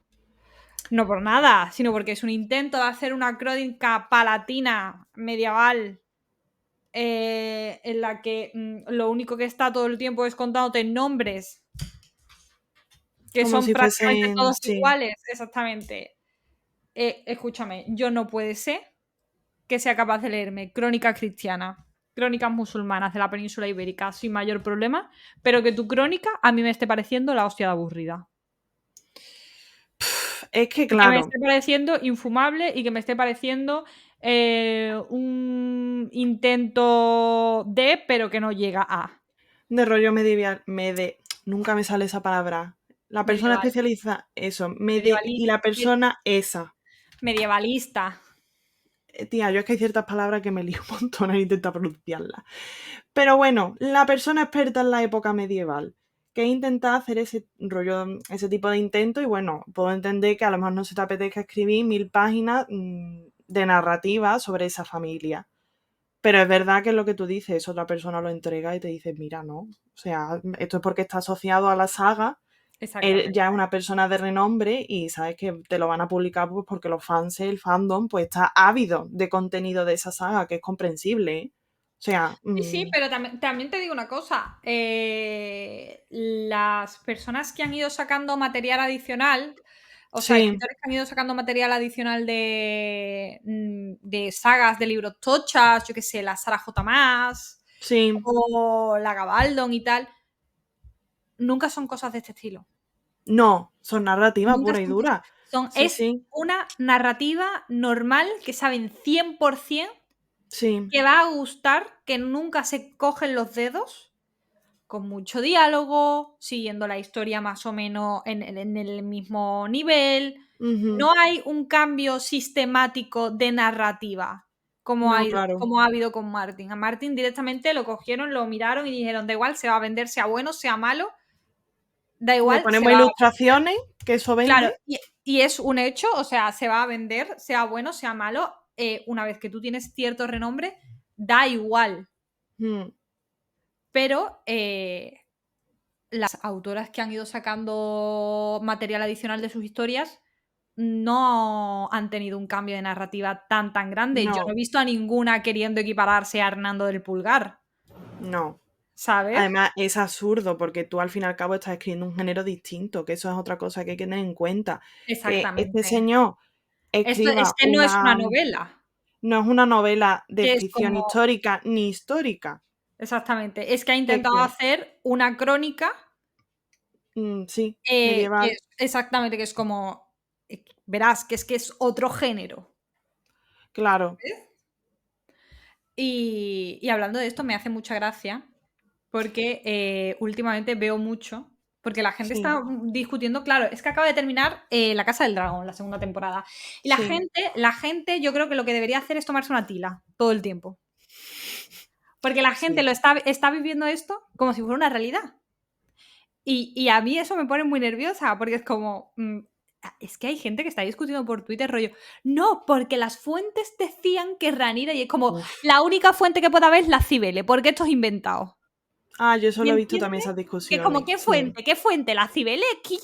No por nada, sino porque es un intento de hacer una crónica palatina medieval en la que lo único que está todo el tiempo es contándote nombres que Como son si prácticamente fuesen, todos sí. iguales, exactamente. Escúchame, yo no puede ser que sea capaz de leerme crónicas cristianas, crónicas musulmanas de la península ibérica sin mayor problema, pero que tu crónica a mí me esté pareciendo la hostia de aburrida. Es que Y que me claro, esté pareciendo infumable y que me esté pareciendo un intento de, pero que no llega a. de rollo medieval, nunca me sale esa palabra. La persona Medieval, especializa, eso, y medievalista, la persona esa. medievalista. Tía, yo es que hay ciertas palabras que me lío un montón al intentar pronunciarlas. Pero bueno, la persona experta en la época medieval que intenta hacer ese rollo, ese tipo de intento y bueno, puedo entender que a lo mejor no se te apetezca escribir 1000 páginas de narrativa sobre esa familia. Pero es verdad que es lo que tú dices, otra persona lo entrega y te dice, mira, no. O sea, esto es porque está asociado a la saga, él Exactamente. ya es una persona de renombre y sabes que te lo van a publicar pues porque los fans, el fandom, pues está ávido de contenido de esa saga, que es comprensible, ¿eh? O sea, Sí, pero también te digo una cosa. Las personas que han ido sacando material adicional, o sea, sí, escritores que han ido sacando material adicional de sagas de libros tochas, yo qué sé, la Sarah J. Maas sí, o la Gabaldon y tal, nunca son cosas de este estilo. no, son narrativa Nunca pura y son dura. Sí, es sí, una narrativa normal que saben 100% sí, que va a gustar, que nunca se cogen los dedos, con mucho diálogo, siguiendo la historia más o menos en el mismo nivel. ujú. No hay un cambio sistemático de narrativa como No, claro. como ha habido con Martin. A Martin directamente lo cogieron, lo miraron y dijeron, da igual, se va a vender, sea bueno, sea malo, da Le igual, se ponemos va a vender. ilustraciones, que eso Claro, vende. y es un hecho, o sea, se va a vender, sea bueno, sea malo. Una vez que tú tienes cierto renombre, da igual. Mm, Pero las autoras que han ido sacando material adicional de sus historias no han tenido un cambio de narrativa tan grande. Yo no no, he visto a ninguna queriendo equipararse a Hernando del Pulgar, no. ¿sabes? Además, es absurdo porque tú al fin y al cabo estás escribiendo un género distinto, que eso es otra cosa que hay que tener en cuenta. Que este Exactamente. señor Esto es escriba que no es una novela, no es una novela de que es ficción como histórica ni histórica. exactamente, es que ha Es intentado que, hacer una crónica, sí, que medieval, es exactamente, que es como verás, que es otro género. claro. Y hablando de esto, me hace mucha gracia porque últimamente veo mucho, porque la gente Sí, está discutiendo, claro, es que acaba de terminar La Casa del Dragón, la segunda temporada. Y sí. la gente, yo creo que lo que debería hacer es tomarse una tila todo el tiempo. Porque la gente Sí. está viviendo esto como si fuera una realidad. Y a mí eso me pone muy nerviosa, porque es como, es que hay gente que está discutiendo por Twitter rollo, no, porque las fuentes decían que Ranira, y es como, Uf. la única fuente que puede haber es la Cibele, porque esto es inventado. Ah, yo eso ¿Me lo he visto entiendes? también esas Que como, discusiones. ¿qué Sí. fuente? ¿Qué fuente? ¿La Cibele? ¿Quilla?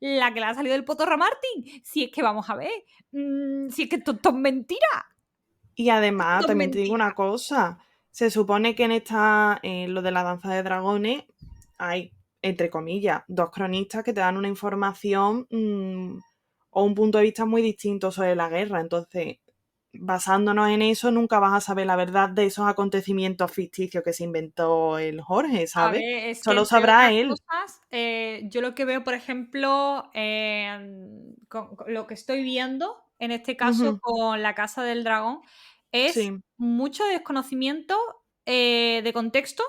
¿La que le ha salido del potorro a Martín? Si es que vamos a ver, si es que esto es mentira. Y además, Esto es también te digo mentira. una cosa. Se supone que en lo de la danza de dragones, hay, entre comillas, dos cronistas que te dan una información o un punto de vista muy distinto sobre la guerra. Entonces, basándonos en eso, nunca vas a saber la verdad de esos acontecimientos ficticios que se inventó el Jorge, A ¿sabes? ver, es que Solo entre sabrá otras él. cosas, yo lo que veo, por ejemplo, con lo que estoy viendo, en este caso Ujú, con La Casa del Dragón, es sí, mucho desconocimiento de contexto,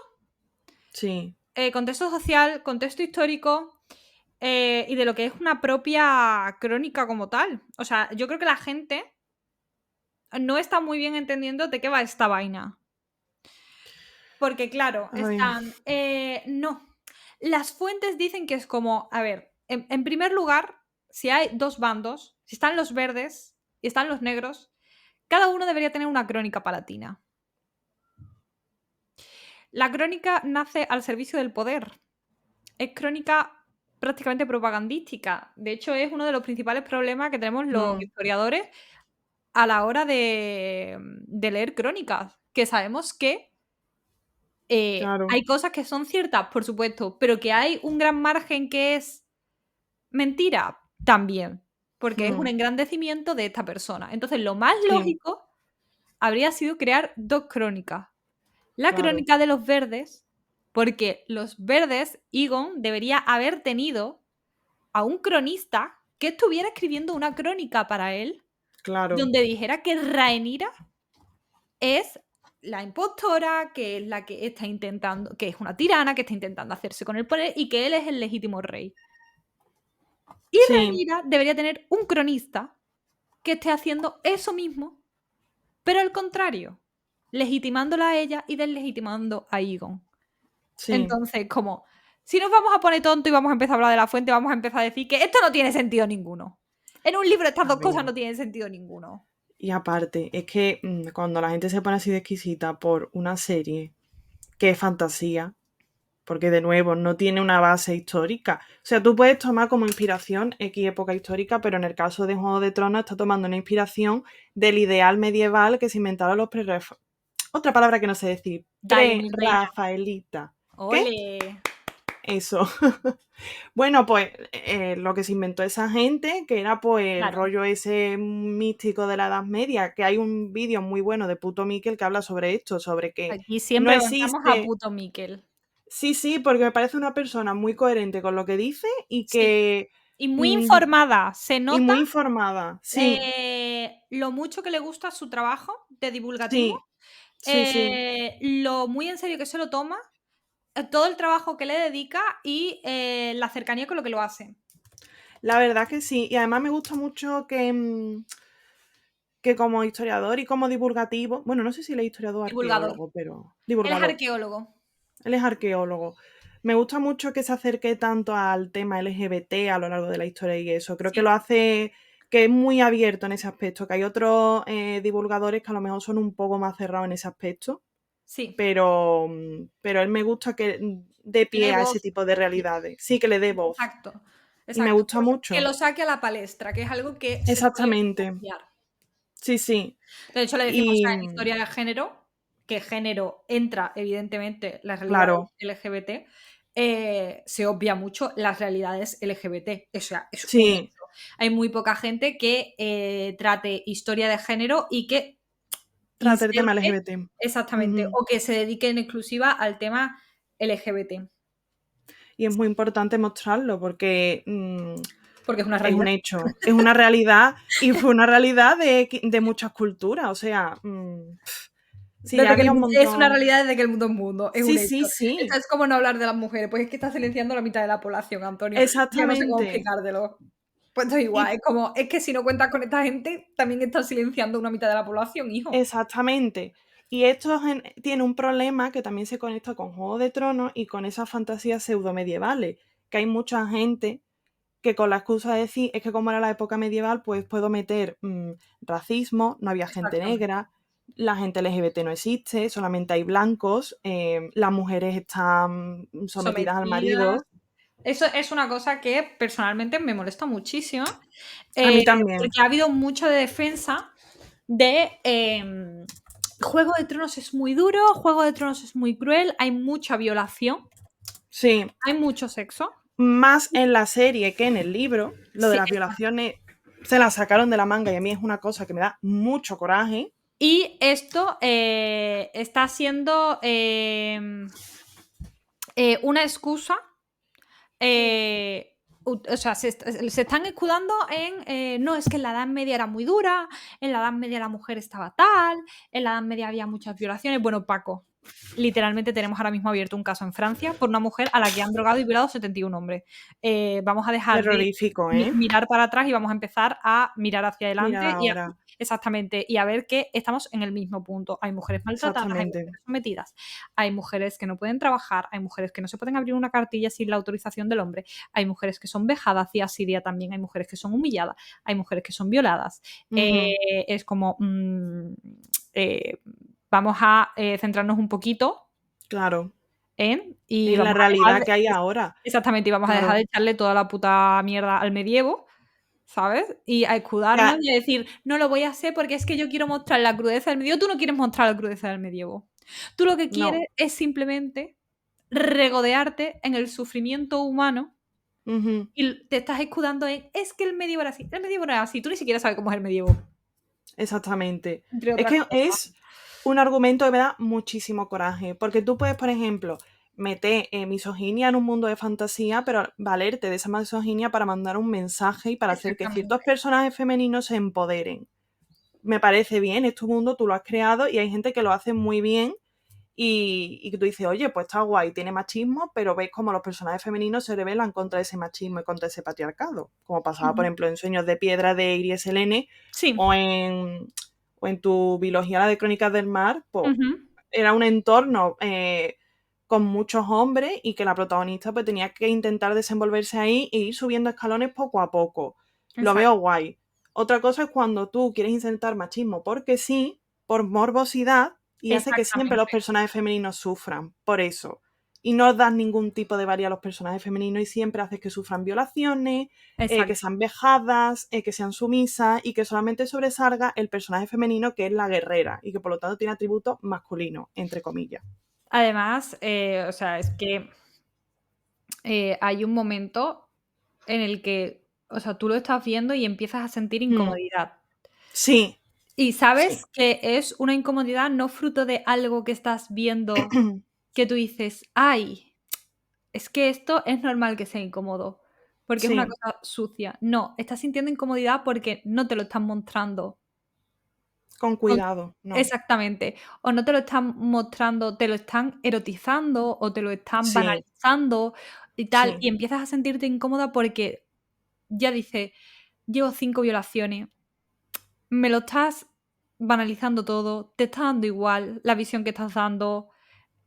sí, contexto social, contexto histórico y de lo que es una propia crónica como tal. O sea, yo creo que la gente no está muy bien entendiendo de qué va esta vaina. Porque claro, a ver, no, las fuentes dicen que es como, a ver, en primer lugar, si hay dos bandos, si están los verdes y están los negros, cada uno debería tener una crónica palatina. La crónica nace al servicio del poder. Es crónica prácticamente propagandística. De hecho, es uno de los principales problemas que tenemos los mm, historiadores a la hora de leer crónicas, que sabemos que claro, hay cosas que son ciertas, por supuesto, pero que hay un gran margen que es mentira, también, porque es un mm, engrandecimiento de esta persona. Entonces, lo más sí, lógico habría sido crear dos crónicas. La claro, crónica de los verdes, porque los verdes, Egon debería haber tenido a un cronista que estuviera escribiendo una crónica para él, claro, donde dijera que Rhaenyra es la impostora, que es la que está intentando, que es una tirana, que está intentando hacerse con el poder y que él es el legítimo rey. Y sí, Rhaenyra debería tener un cronista que esté haciendo eso mismo, pero al contrario, legitimándola a ella y deslegitimando a Egon. sí. Entonces, como, si nos vamos a poner tonto y vamos a empezar a hablar de la fuente, vamos a empezar a decir que esto no tiene sentido ninguno. En un libro estas A dos cosas ver. no tienen sentido ninguno. Y aparte, es que cuando la gente se pone así de exquisita por una serie que es fantasía, porque de nuevo no tiene una base histórica. O sea, tú puedes tomar como inspiración X época histórica, pero en el caso de Juego de Tronos está tomando una inspiración del ideal medieval que se inventaron Otra palabra que no sé decir. Dale, mi reina. Pre-Rafaelita. ¿Qué? Ole. Eso. Bueno, pues lo que se inventó esa gente, que era pues el Claro. rollo ese místico de la Edad Media, que hay un vídeo muy bueno de Puto Miquel que habla sobre esto, sobre que Aquí no siempre bancamos a existe. puto Miquel. Sí, sí, porque me parece una persona muy coherente con lo que dice y Sí. que Y muy mm, informada. Se y nota muy informada. Sí, lo mucho que le gusta su trabajo de divulgativo, sí, sí, sí. lo muy en serio que se lo toma, todo el trabajo que le dedica y la cercanía con lo que lo hace. La verdad que sí. Y además me gusta mucho que como historiador y como divulgativo, bueno, no sé si él es historiador o Divulgador. arqueólogo, pero Él es divulgador. arqueólogo. Él es arqueólogo. Me gusta mucho que se acerque tanto al tema LGBT a lo largo de la historia y eso. Creo que Sí, lo hace, que es muy abierto en ese aspecto, que hay otros divulgadores que a lo mejor son un poco más cerrados en ese aspecto, sí. pero él me gusta que dé Que dé pie a ese voz. tipo de Sí, realidades. Sí, que le dé voz. exacto, Y me exacto. gusta Que mucho. lo saque a la palestra, que es algo que se suele Exactamente. obviar. Sí, sí. De hecho, le decimos Y en historia de género, que género entra, evidentemente, las realidades claro, LGBT, se obvia mucho las realidades LGBT. O sea, es un sí, hecho. Hay muy poca gente que trate historia de género y que trata el tema inserte LGBT. exactamente, Ujú. o que se dedique en exclusiva al tema LGBT. Y es muy importante mostrarlo porque Porque es una es realidad. un hecho, es una realidad y fue una realidad de muchas culturas. O sea, sí, ya Desde que el había un mundo es una montón. realidad desde que el mundo es mundo, es un Sí, hecho. sí, Esto sí, es como no hablar de las mujeres, pues es que está silenciando a la mitad de la población, Antonio. Yo no sé cómo exactamente. explicártelo. Pues esto es Y igual, es como, es que si no cuentas con esta gente, también estás silenciando a una mitad de la población, hijo. exactamente. Y esto tiene un problema que también se conecta con Juego de Tronos y con esas fantasías pseudomedievales, que hay mucha gente que con la excusa de decir es que como era la época medieval, pues puedo meter racismo, no había gente Exactamente. negra, la gente LGBT no existe, solamente hay blancos, las mujeres están sometidas al Sometidas. marido. Eso es una cosa que personalmente me molesta muchísimo, A mí también. porque ha habido mucha defensa de Juego de Tronos es muy duro, Juego de Tronos es muy cruel, hay mucha violación, Sí, hay mucho sexo. más en la serie que en el libro, lo de Sí, las violaciones se las sacaron de la manga y a mí es una cosa que me da mucho coraje. y esto está siendo una excusa. O sea, se están escudando en no, es que en la Edad Media era muy dura, en la Edad Media la mujer estaba tal, en la Edad Media había muchas violaciones. Bueno, Paco, literalmente tenemos ahora mismo abierto un caso en Francia por una mujer a la que han drogado y violado 71 hombres. Vamos a dejar de Terrorífico, ¿eh? mirar para atrás y vamos a empezar a mirar hacia Mira adelante ahora, exactamente, y a ver que estamos en el mismo punto. Hay mujeres maltratadas, hay exactamente. mujeres sometidas, hay mujeres que no pueden trabajar, hay mujeres que no se pueden abrir una cartilla sin la autorización del hombre, hay mujeres que son vejadas día sí día también, hay mujeres que son humilladas, hay mujeres que son violadas. Ujú, Es como, vamos a centrarnos un poquito claro, y en la vamos a dejar realidad que hay ahora. exactamente, y vamos a dejar de Claro. echarle toda la puta mierda al medievo, ¿sabes? Y a escudarnos Ya, y a decir, no lo voy a hacer porque es que yo quiero mostrar la crudeza del medievo. Tú no quieres mostrar la crudeza del medievo. Tú lo que quieres no. es simplemente regodearte en el sufrimiento humano Ujú, y te estás escudando en, es que el medievo era así. El medievo no era así. Tú ni siquiera sabes cómo es el medievo, exactamente. entre Es otras que cosas. es un argumento que me da muchísimo coraje, porque tú puedes, por ejemplo, meter misoginia en un mundo de fantasía, pero valerte de esa misoginia para mandar un mensaje y para hacer que ciertos Exactamente. personajes femeninos se empoderen. Me parece bien, es tu mundo, tú lo has creado y hay gente que lo hace muy bien y que tú dices, oye, pues está guay, tiene machismo, pero ves como los personajes femeninos se rebelan contra ese machismo y contra ese patriarcado, como pasaba, por Ujú. ejemplo, en Sueños de Piedra de Iris Selene Sí. o en tu biología, la de Crónicas del Mar, pues Ujú. era un entorno con muchos hombres y que la protagonista pues tenía que intentar desenvolverse ahí e ir subiendo escalones poco a poco. Lo veo Exacto. guay. Otra cosa es cuando tú quieres insertar machismo porque sí, por morbosidad, y hace que siempre los Exactamente. personajes femeninos sufran. Por eso. y no das ningún tipo de varía a los personajes femeninos y siempre haces que sufran violaciones, Exacto. que sean vejadas, que sean sumisas y que solamente sobresalga el personaje femenino que es la guerrera y que por lo tanto tiene atributos masculinos, entre comillas. Además, o sea, es que hay un momento en el que, o sea, tú lo estás viendo y empiezas a sentir incomodidad. Sí, Y sabes sí. que es una incomodidad no fruto de algo que estás viendo que tú dices, ay, es que esto es normal que sea incómodo, porque es una Sí, cosa sucia. No, estás sintiendo incomodidad porque no te lo están mostrando. con Con- cuidado, no. Exactamente. O no te lo están mostrando, te lo están erotizando o te lo están Sí, banalizando y tal. sí, Y empiezas a sentirte incómoda porque ya dices, llevo 5 violaciones, me lo estás banalizando todo, te está dando igual la visión que estás dando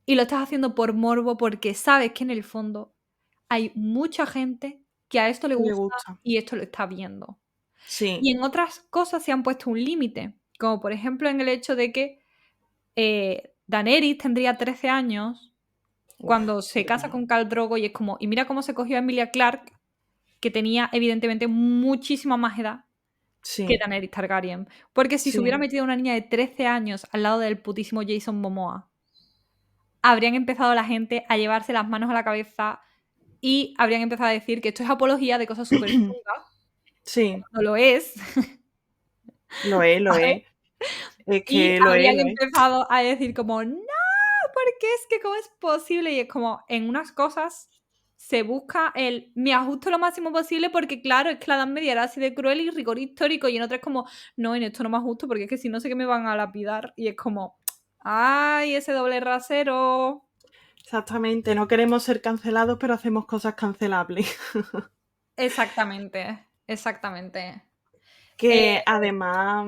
y lo estás haciendo por morbo porque sabes que en el fondo hay mucha gente que a esto le le gusta gusta. y esto lo está viendo. Sí. Y en otras cosas se han puesto un límite, como por ejemplo en el hecho de que Daenerys tendría 13 años Uf, cuando se casa perdona. con Khal Drogo y es como, y mira cómo se cogió a Emilia Clarke, que tenía evidentemente muchísima más edad que Sí, Daenerys Targaryen. Porque si se hubiera sí. metido una niña de 13 años al lado del putísimo Jason Momoa, habrían empezado la gente a llevarse las manos a la cabeza y habrían empezado a decir que esto es apología de cosas súper chungas. Sí, No lo es, lo es, lo ¿sabes? es. Es Y que lo es, habrían lo es. empezado a decir como, no, porque es que cómo es posible. Y es como, en unas cosas se busca el me ajusto lo máximo posible porque claro, es que la Edad Media era así de cruel y rigor histórico y en otras como, no, en esto no me ajusto porque es que si no sé que me van a lapidar. Y es como, ay, ese doble rasero. Exactamente, no queremos ser cancelados, pero hacemos cosas cancelables. Exactamente, exactamente. Que además,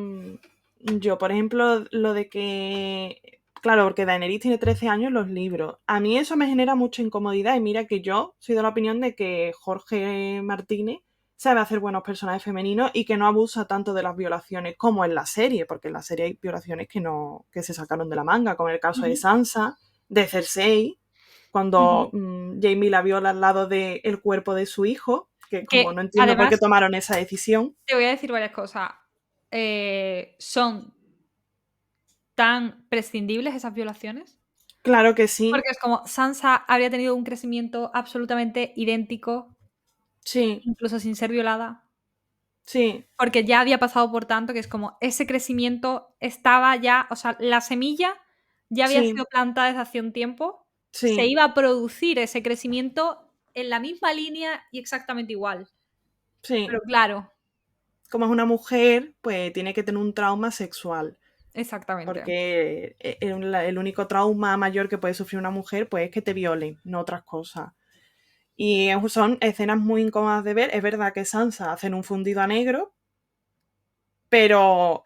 yo, por ejemplo, lo de que, claro, porque Daenerys tiene 13 años en los libros, a mí eso me genera mucha incomodidad y mira que yo soy de la opinión de que Jorge Martínez sabe hacer buenos personajes femeninos y que no abusa tanto de las violaciones como en la serie, porque en la serie hay violaciones que no que se sacaron de la manga, como el caso de Ujú, Sansa, de Cersei, ujú. cuando Jaime la viola al lado del cuerpo de su hijo, que como Que no entiendo por qué además tomaron esa decisión. te voy a decir varias cosas. Son tan prescindibles esas violaciones. Claro que sí, Porque es como Sansa habría tenido un crecimiento absolutamente idéntico, sí, incluso sin ser violada, sí, porque ya había pasado por tanto que es como ese crecimiento estaba ya, o sea, la semilla ya había sí, sido plantada desde hace un tiempo, se sí, iba a producir ese crecimiento en la misma línea y exactamente igual. sí. Pero claro, Como es una mujer, pues tiene que tener un trauma sexual, exactamente. porque el único trauma mayor que puede sufrir una mujer, pues es que te violen, no otras cosas. Y son escenas muy incómodas de ver. Es verdad que Sansa hacen un fundido a negro, pero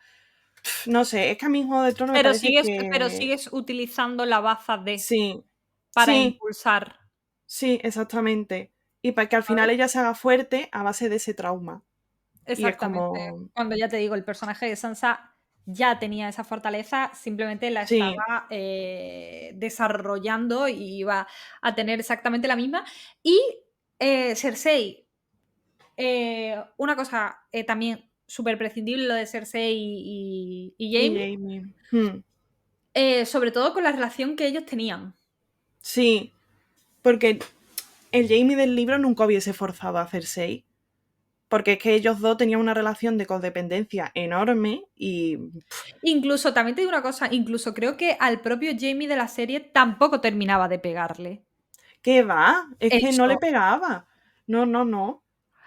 no sé, es que a mí Juego de Tronos me parece Pero que sigues utilizando la baza de sí, para sí, impulsar, sí, exactamente. Y para que al final ¿sabes? ella se haga fuerte a base de ese trauma. Y es Exactamente. como, Cuando ya te digo, el personaje de Sansa ya tenía esa fortaleza, simplemente la sí, estaba desarrollando y iba a tener exactamente la misma. Y Cersei, una cosa también súper prescindible, lo de Cersei y y Jaime, Jamie. sobre todo con la relación que ellos tenían. Sí, porque el Jamie del libro nunca hubiese forzado a hacer 6. Porque es que ellos dos tenían una relación de codependencia enorme y. Incluso, también te digo una cosa, incluso creo que al propio Jaime de la serie tampoco terminaba de pegarle. ¿Qué va? Es que no le Eso. pegaba. No, no, no.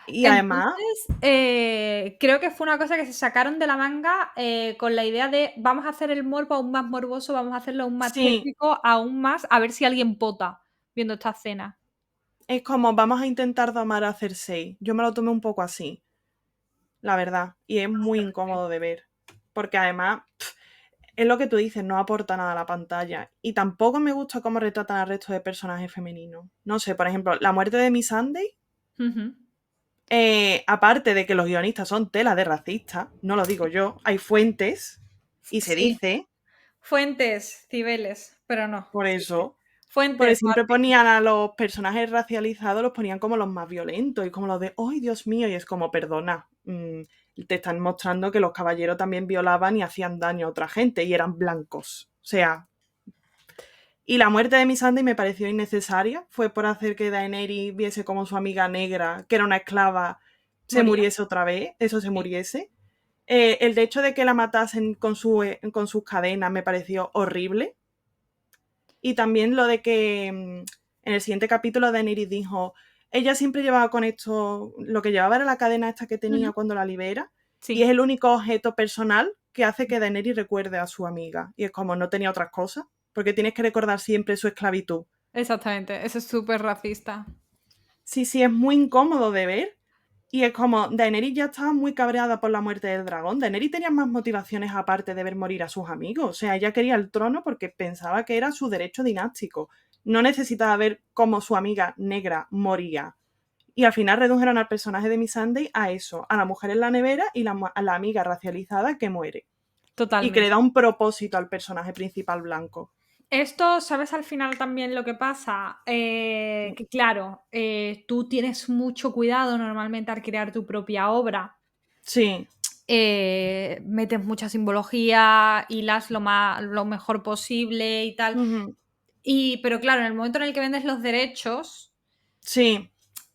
Y además, Entonces, creo que fue una cosa que se sacaron de la manga con la idea de vamos a hacer el morbo aún más morboso, vamos a hacerlo aún más sí, tétrico, aún más, a ver si alguien pota viendo esta escena. es como vamos a intentar domar a Cersei. Yo me lo tomé un poco así, la verdad. Y es muy incómodo de ver. Porque además, es lo que tú dices, no aporta nada a la pantalla. Y tampoco me gusta cómo retratan al resto de personajes femeninos. No sé, por ejemplo, la muerte de Miss Sunday. Ujú. Aparte de que los guionistas son tela de racistas, no lo digo yo, hay fuentes y se Sí, dice, fuentes, Cibeles, pero no. por Sí, sí. eso, Porque Fuentes, siempre ponían a los personajes racializados, los ponían como los más violentos y como los de, ¡ay, Dios mío! Y es como, perdona, te están mostrando que los caballeros también violaban y hacían daño a otra gente y eran blancos. O sea... Y la muerte de Missandei me pareció innecesaria. Fue por hacer que Daenerys viese como su amiga negra, que era una esclava, se moría. muriese otra vez. Eso se muriese. El hecho de que la matasen con sus cadenas me pareció horrible. Y también lo de que en el siguiente capítulo Daenerys dijo, ella siempre llevaba con esto, lo que llevaba era la cadena esta que tenía cuando la libera, y es Sí, el único objeto personal que hace que Daenerys recuerde a su amiga. Y es como, no tenía otras cosas, porque tienes que recordar siempre su esclavitud. exactamente. Eso es súper racista. Sí, sí, es muy incómodo de ver. Y es como, Daenerys ya estaba muy cabreada por la muerte del dragón. Daenerys tenía más motivaciones aparte de ver morir a sus amigos. O sea, ella quería el trono porque pensaba que era su derecho dinástico. No necesitaba ver cómo su amiga negra moría. Y al final redujeron al personaje de Missandei a eso, a la mujer en la nevera y a la amiga racializada que muere. Y que le Totalmente. da un propósito al personaje principal blanco. Esto, ¿sabes al final también lo que pasa? Que claro, tú tienes mucho cuidado normalmente al crear tu propia obra. Sí. Metes mucha simbología, hilas lo mejor posible y tal. Uh-huh. Pero claro, en el momento en el que vendes los derechos, Sí.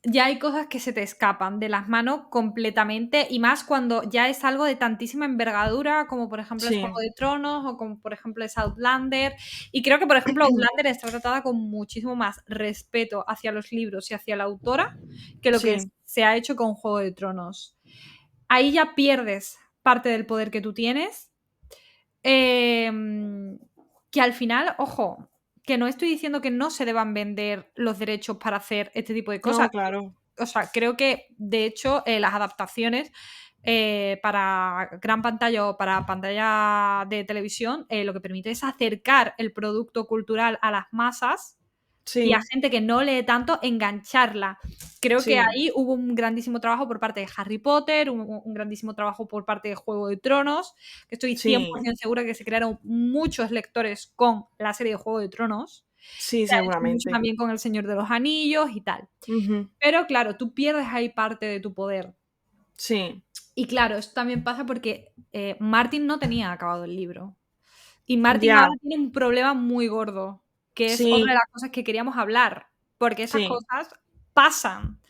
ya hay cosas que se te escapan de las manos completamente, y más cuando ya es algo de tantísima envergadura, como por ejemplo es Sí. Juego de Tronos o como por ejemplo es Outlander. Y creo que por ejemplo Outlander está tratada con muchísimo más respeto hacia los libros y hacia la autora que lo que Sí. se ha hecho con Juego de Tronos. Ahí ya pierdes parte del poder que tú tienes. Que al final, ojo, que no estoy diciendo que no se deban vender los derechos para hacer este tipo de cosas. No, claro. O sea, creo que de hecho las adaptaciones para gran pantalla o para pantalla de televisión lo que permite es acercar el producto cultural a las masas y a Sí. gente que no lee tanto, engancharla. Creo que Sí. ahí hubo un grandísimo trabajo por parte de Harry Potter, un grandísimo trabajo por parte de Juego de Tronos, que estoy 100% Sí. segura que se crearon muchos lectores con la serie de Juego de Tronos. Sí, Se ha hecho mucho seguramente. también con El Señor de los Anillos y tal. Uh-huh. Pero claro, tú pierdes ahí parte de tu poder. Sí. Y claro, esto también pasa porque Martin no tenía acabado el libro. Y Martin Ya. ahora tiene un problema muy gordo, que es otra de Sí. las cosas que queríamos hablar, porque esas Sí. cosas pasan.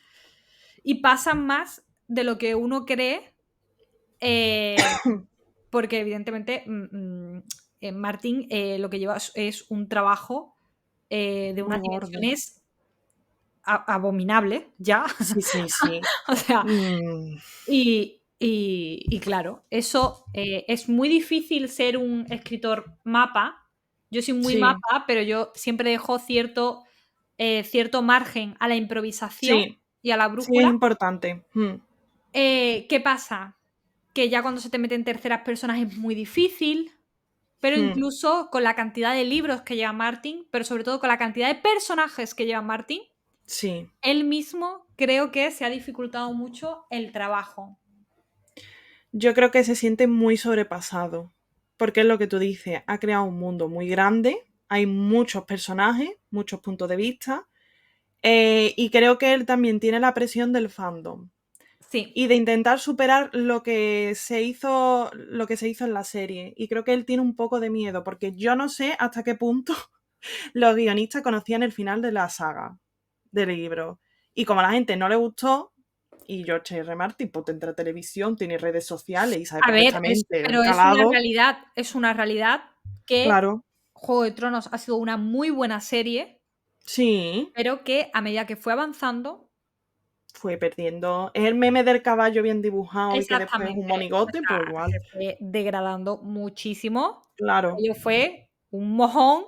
Y pasan más de lo que uno cree, porque evidentemente Martin lo que lleva es un trabajo de Muy unas gordo. dimensiones abominables, ya. Sí, sí, sí. O sea, Mm, y claro, eso es muy difícil ser un escritor mapa. Yo soy muy sí. mapa, pero yo siempre dejo cierto margen a la improvisación Sí. y a la Sí, es brújula. importante. ¿Qué pasa? Que ya cuando se te mete en terceras personas es muy difícil, pero incluso con la cantidad de libros que lleva Martin, pero sobre todo con la cantidad de personajes que lleva Martin, Sí. él mismo creo que se ha dificultado mucho el trabajo. Yo creo que se siente muy sobrepasado. Porque es lo que tú dices, ha creado un mundo muy grande, hay muchos personajes, muchos puntos de vista, y creo que él también tiene la presión del fandom. Sí. Y de intentar superar lo que se hizo en la serie. Y creo que él tiene un poco de miedo, porque yo no sé hasta qué punto los guionistas conocían el final de la saga del libro. Y como a la gente no le gustó, y George R. Martin pues tendrá televisión, tiene redes sociales y sabe A ver, perfectamente el pero calado. es una realidad que Claro, Juego de Tronos ha sido una muy buena serie, sí, pero que a medida que fue avanzando, fue perdiendo. Es el meme del caballo bien dibujado y que después es un exactamente, o monigote, pues sea, igual. se fue degradando muchísimo. Claro, Aquello fue un mojón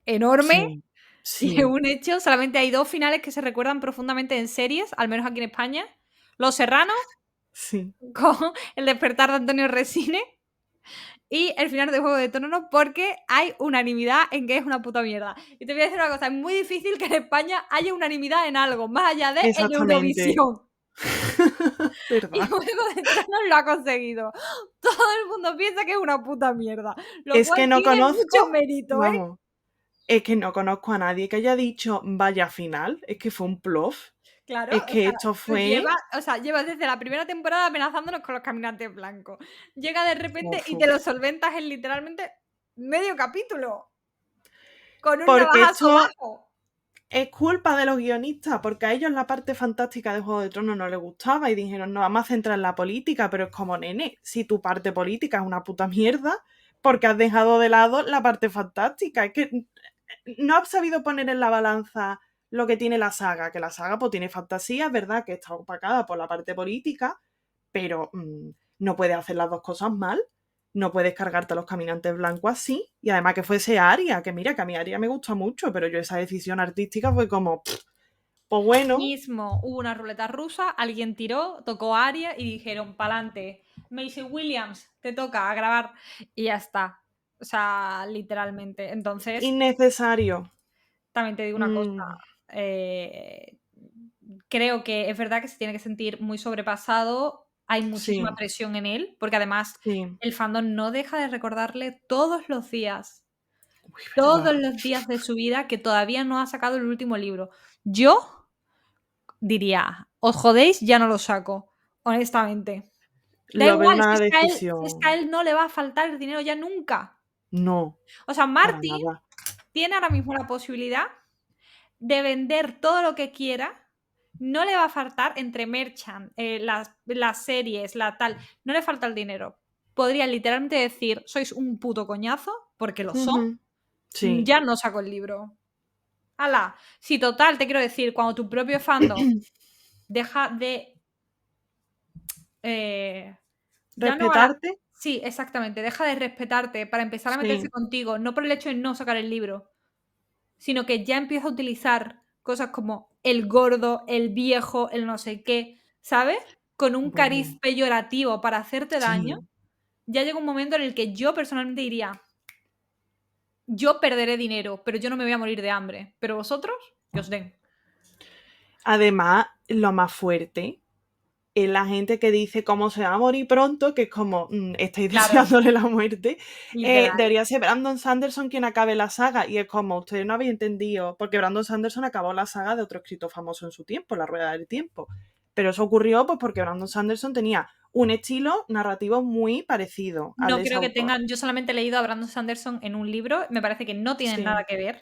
enorme sí, y sí, un hecho. Solamente hay 2 finales que se recuerdan profundamente en series, al menos aquí en España. Los Serranos, sí. con El despertar de Antonio Resines, y el final de Juego de Tronos, porque hay unanimidad en que es una puta mierda. Y te voy a decir una cosa, es muy difícil que en España haya unanimidad en algo, más allá de en Exactamente. Eurovisión. Y ¿Verdad? Juego de Tronos lo ha conseguido. Todo el mundo piensa que es una puta mierda, lo Es cual que no tiene conozco, mucho mérito, ¿eh? vamos, Es que no conozco a nadie que haya dicho vaya final. Es que fue un plof. Claro, Es o que sea, esto pues fue... lleva desde la primera temporada amenazándonos con los caminantes blancos. Llega de repente Uf, y te lo uf. solventas en literalmente medio capítulo. Con un Porque navajazo esto bajo. es culpa de los guionistas, porque a ellos la parte fantástica de Juego de Tronos no les gustaba y dijeron, no, vamos a centrar en la política, pero es como, nene, si tu parte política es una puta mierda, porque has dejado de lado la parte fantástica. Es que no has sabido poner en la balanza lo que tiene la saga, que la saga pues tiene fantasía, es verdad que está opacada por la parte política, pero no puedes hacer las dos cosas mal. No puedes cargarte a los caminantes blancos así. Y además que fuese Aria, que mira, que a mí Aria me gusta mucho, pero yo esa decisión artística fue como, pues bueno. Mismo hubo una ruleta rusa, alguien tiró, tocó Aria y dijeron, pa'lante. Macy Williams, te toca a grabar. Y ya está. O sea, literalmente. Entonces, Innecesario. también te digo una cosa. Creo que es verdad que se tiene que sentir muy sobrepasado. Hay muchísima Sí, presión en él, porque además sí. el fandom no deja de recordarle todos los días Verdad. de su vida que todavía no ha sacado el último libro. Yo diría, os jodéis, ya no lo saco, honestamente. Da Lo veo igual, una si es que a decisión. él no le va a faltar el dinero ya nunca. No, O sea, para Martin nada. tiene ahora mismo la posibilidad de vender todo lo que quiera. No le va a faltar entre merchant, las series, la tal. No le falta el dinero. Podría literalmente decir, sois un puto coñazo, porque lo son. Sí. Ya no saco el libro. ¡Hala! Si total, te quiero decir, cuando tu propio fandom deja de. Ya no Respetarte. Sí, exactamente. Deja de respetarte para empezar a meterse Sí. contigo, no por el hecho de no sacar el libro, sino que ya empieza a utilizar cosas como el gordo, el viejo, el no sé qué, ¿sabes? Con un cariz Bueno, peyorativo para hacerte daño, sí. ya llega un momento en el que yo personalmente diría, yo perderé dinero, pero yo no me voy a morir de hambre. Pero vosotros, que os den. Además, lo más fuerte es la gente que dice cómo se va a morir pronto, que es como, estáis Claro, deseándole la muerte. literal. Debería ser Brandon Sanderson quien acabe la saga. Y es como, ustedes no habéis entendido, porque Brandon Sanderson acabó la saga de otro escritor famoso en su tiempo, La Rueda del Tiempo. Pero eso ocurrió pues porque Brandon Sanderson tenía un estilo narrativo muy parecido al No de ese creo que autor. tengan. Yo solamente he leído a Brandon Sanderson en un libro. Me parece que no tienen Sí. nada que ver.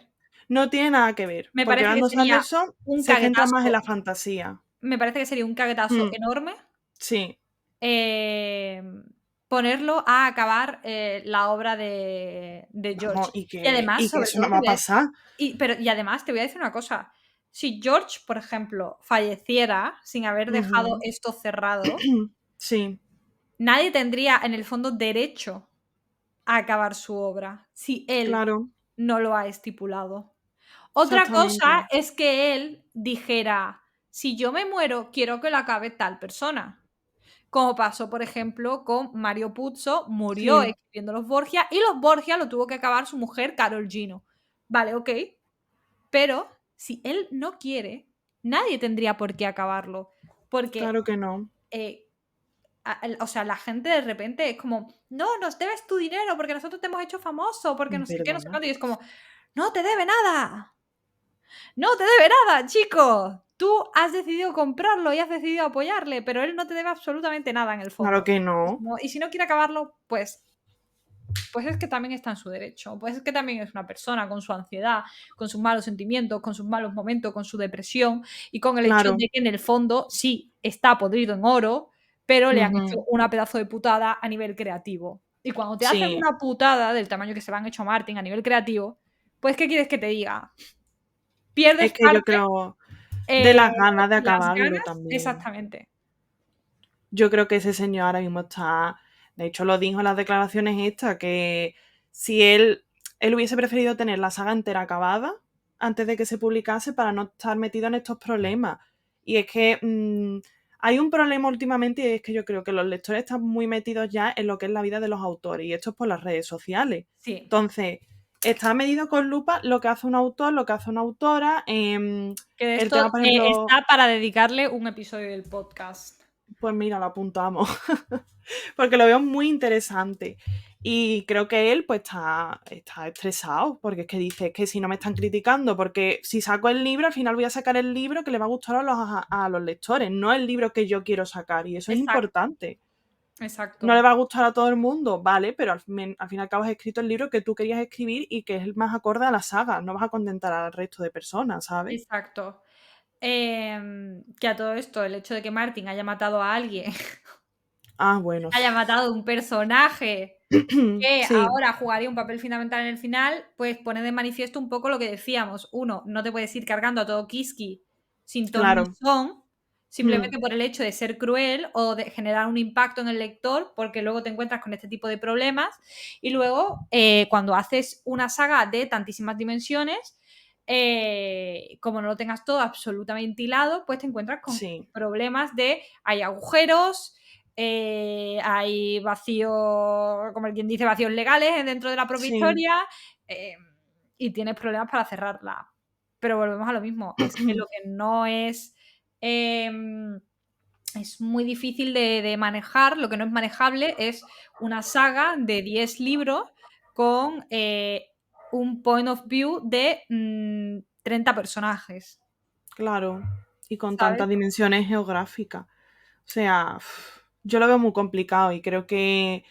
No tiene nada que ver, Me porque parece que Brandon sería Sanderson un se centra más en caguetazo. la fantasía. Me parece que sería un caguetazo Mm, enorme. sí. Ponerlo a acabar la obra de Vamos, George. y Y además, que sobre eso todo, no va a pasar. y además te voy a decir una cosa. Si George, por ejemplo, falleciera sin haber dejado Ujú. esto cerrado, Sí, nadie tendría en el fondo derecho a acabar su obra si él claro, no lo ha estipulado. Otra cosa exactamente. es que él dijera, si yo me muero, quiero que lo acabe tal persona. Como pasó, por ejemplo, con Mario Puzo, murió Sí, escribiendo Los Borgia y Los Borgia lo tuvo que acabar su mujer, Carol Gino. Vale, ok. Pero si él no quiere, nadie tendría por qué acabarlo. Porque, claro que no. o sea, la gente de repente es como, no, nos debes tu dinero porque nosotros te hemos hecho famoso, porque no sé qué, no sé Perdona. cuánto. Y es como, no te debe nada. No te debe nada, chico. Tú has decidido comprarlo y has decidido apoyarle, pero él no te debe absolutamente nada en el Claro fondo. que no. Y si no quiere acabarlo, pues es que también está en su derecho. Pues es que también es una persona con su ansiedad, con sus malos sentimientos, con sus malos momentos, con su depresión y con el hecho Claro. de que en el fondo sí está podrido en oro, pero le han hecho Ujú. una pedazo de putada a nivel creativo. Y cuando te hacen Sí, una putada del tamaño que se le han hecho a Martin a nivel creativo, pues ¿qué quieres que te diga? Pierdes es que yo parte creo de eh, las ganas de las acabarlo ganas, también. exactamente. Yo creo que ese señor ahora mismo está, de hecho lo dijo en las declaraciones estas, que si él hubiese preferido tener la saga entera acabada antes de que se publicase para no estar metido en estos problemas. Y es que hay un problema últimamente y es que yo creo que los lectores están muy metidos ya en lo que es la vida de los autores y esto es por las redes sociales. Sí. Entonces, está medido con lupa lo que hace un autor, lo que hace una autora. Que de El esto tema, por ejemplo, está para dedicarle un episodio del podcast. pues mira, lo apuntamos. Porque lo veo muy interesante. Y creo que él pues está estresado, porque es que dice que si no me están criticando, porque si saco el libro, al final voy a sacar el libro que le va a gustar a los lectores, no el libro que yo quiero sacar, y eso es Exacto, importante. No exacto. le va a gustar a todo el mundo, vale, pero al fin y al cabo has escrito el libro que tú querías escribir y que es el más acorde a la saga, no vas a contentar al resto de personas, ¿sabes? Exacto. Que a todo esto, el hecho de que Martin haya matado a alguien, Ah, bueno. haya matado un personaje que Sí, ahora jugaría un papel fundamental en el final, pues pone de manifiesto un poco lo que decíamos. Uno, no te puedes ir cargando a todo Kiski sin ton ni claro. son, Mm, simplemente por el hecho de ser cruel o de generar un impacto en el lector, porque luego te encuentras con este tipo de problemas. Y luego, cuando haces una saga de tantísimas dimensiones, como no lo tengas todo absolutamente hilado, pues te encuentras con sí, problemas de hay agujeros, hay vacíos, como quien dice, vacíos legales dentro de la propia sí. historia, y tienes problemas para cerrarla. Pero volvemos a lo mismo, es que lo que no es es muy difícil de manejar, lo que no es manejable es una saga de 10 libros con un point of view de 30 personajes, Claro, y con ¿sabes? tantas dimensiones geográficas. O sea, yo lo veo muy complicado y creo que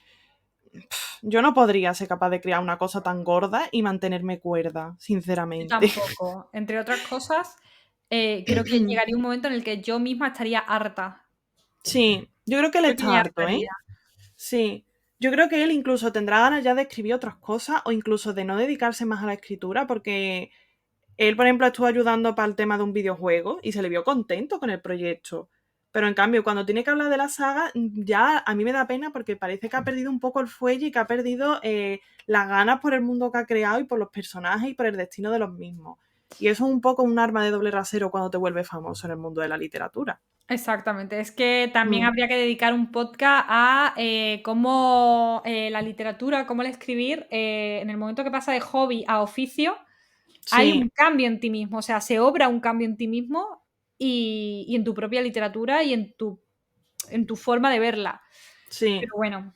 yo no podría ser capaz de crear una cosa tan gorda y mantenerme cuerda, Yo sinceramente. tampoco. Entre otras cosas, creo que llegaría un momento en el que yo misma estaría harta. Sí, yo creo que él Creo que me está harto, ¿eh? hartaría. Sí. Yo creo que él incluso tendrá ganas ya de escribir otras cosas o incluso de no dedicarse más a la escritura porque él, por ejemplo, estuvo ayudando para el tema de un videojuego y se le vio contento con el proyecto. Pero en cambio, cuando tiene que hablar de la saga, ya a mí me da pena porque parece que ha perdido un poco el fuelle y que ha perdido las ganas por el mundo que ha creado y por los personajes y por el destino de los mismos. Y eso es un poco un arma de doble rasero cuando te vuelves famoso en el mundo de la literatura. Exactamente. Es que también Mm, habría que dedicar un podcast a cómo la literatura, cómo el escribir, en el momento que pasa de hobby a oficio, hay un sí, cambio en ti mismo. O sea, se obra un cambio en ti mismo y en tu propia literatura y en tu forma de verla. sí, Pero bueno,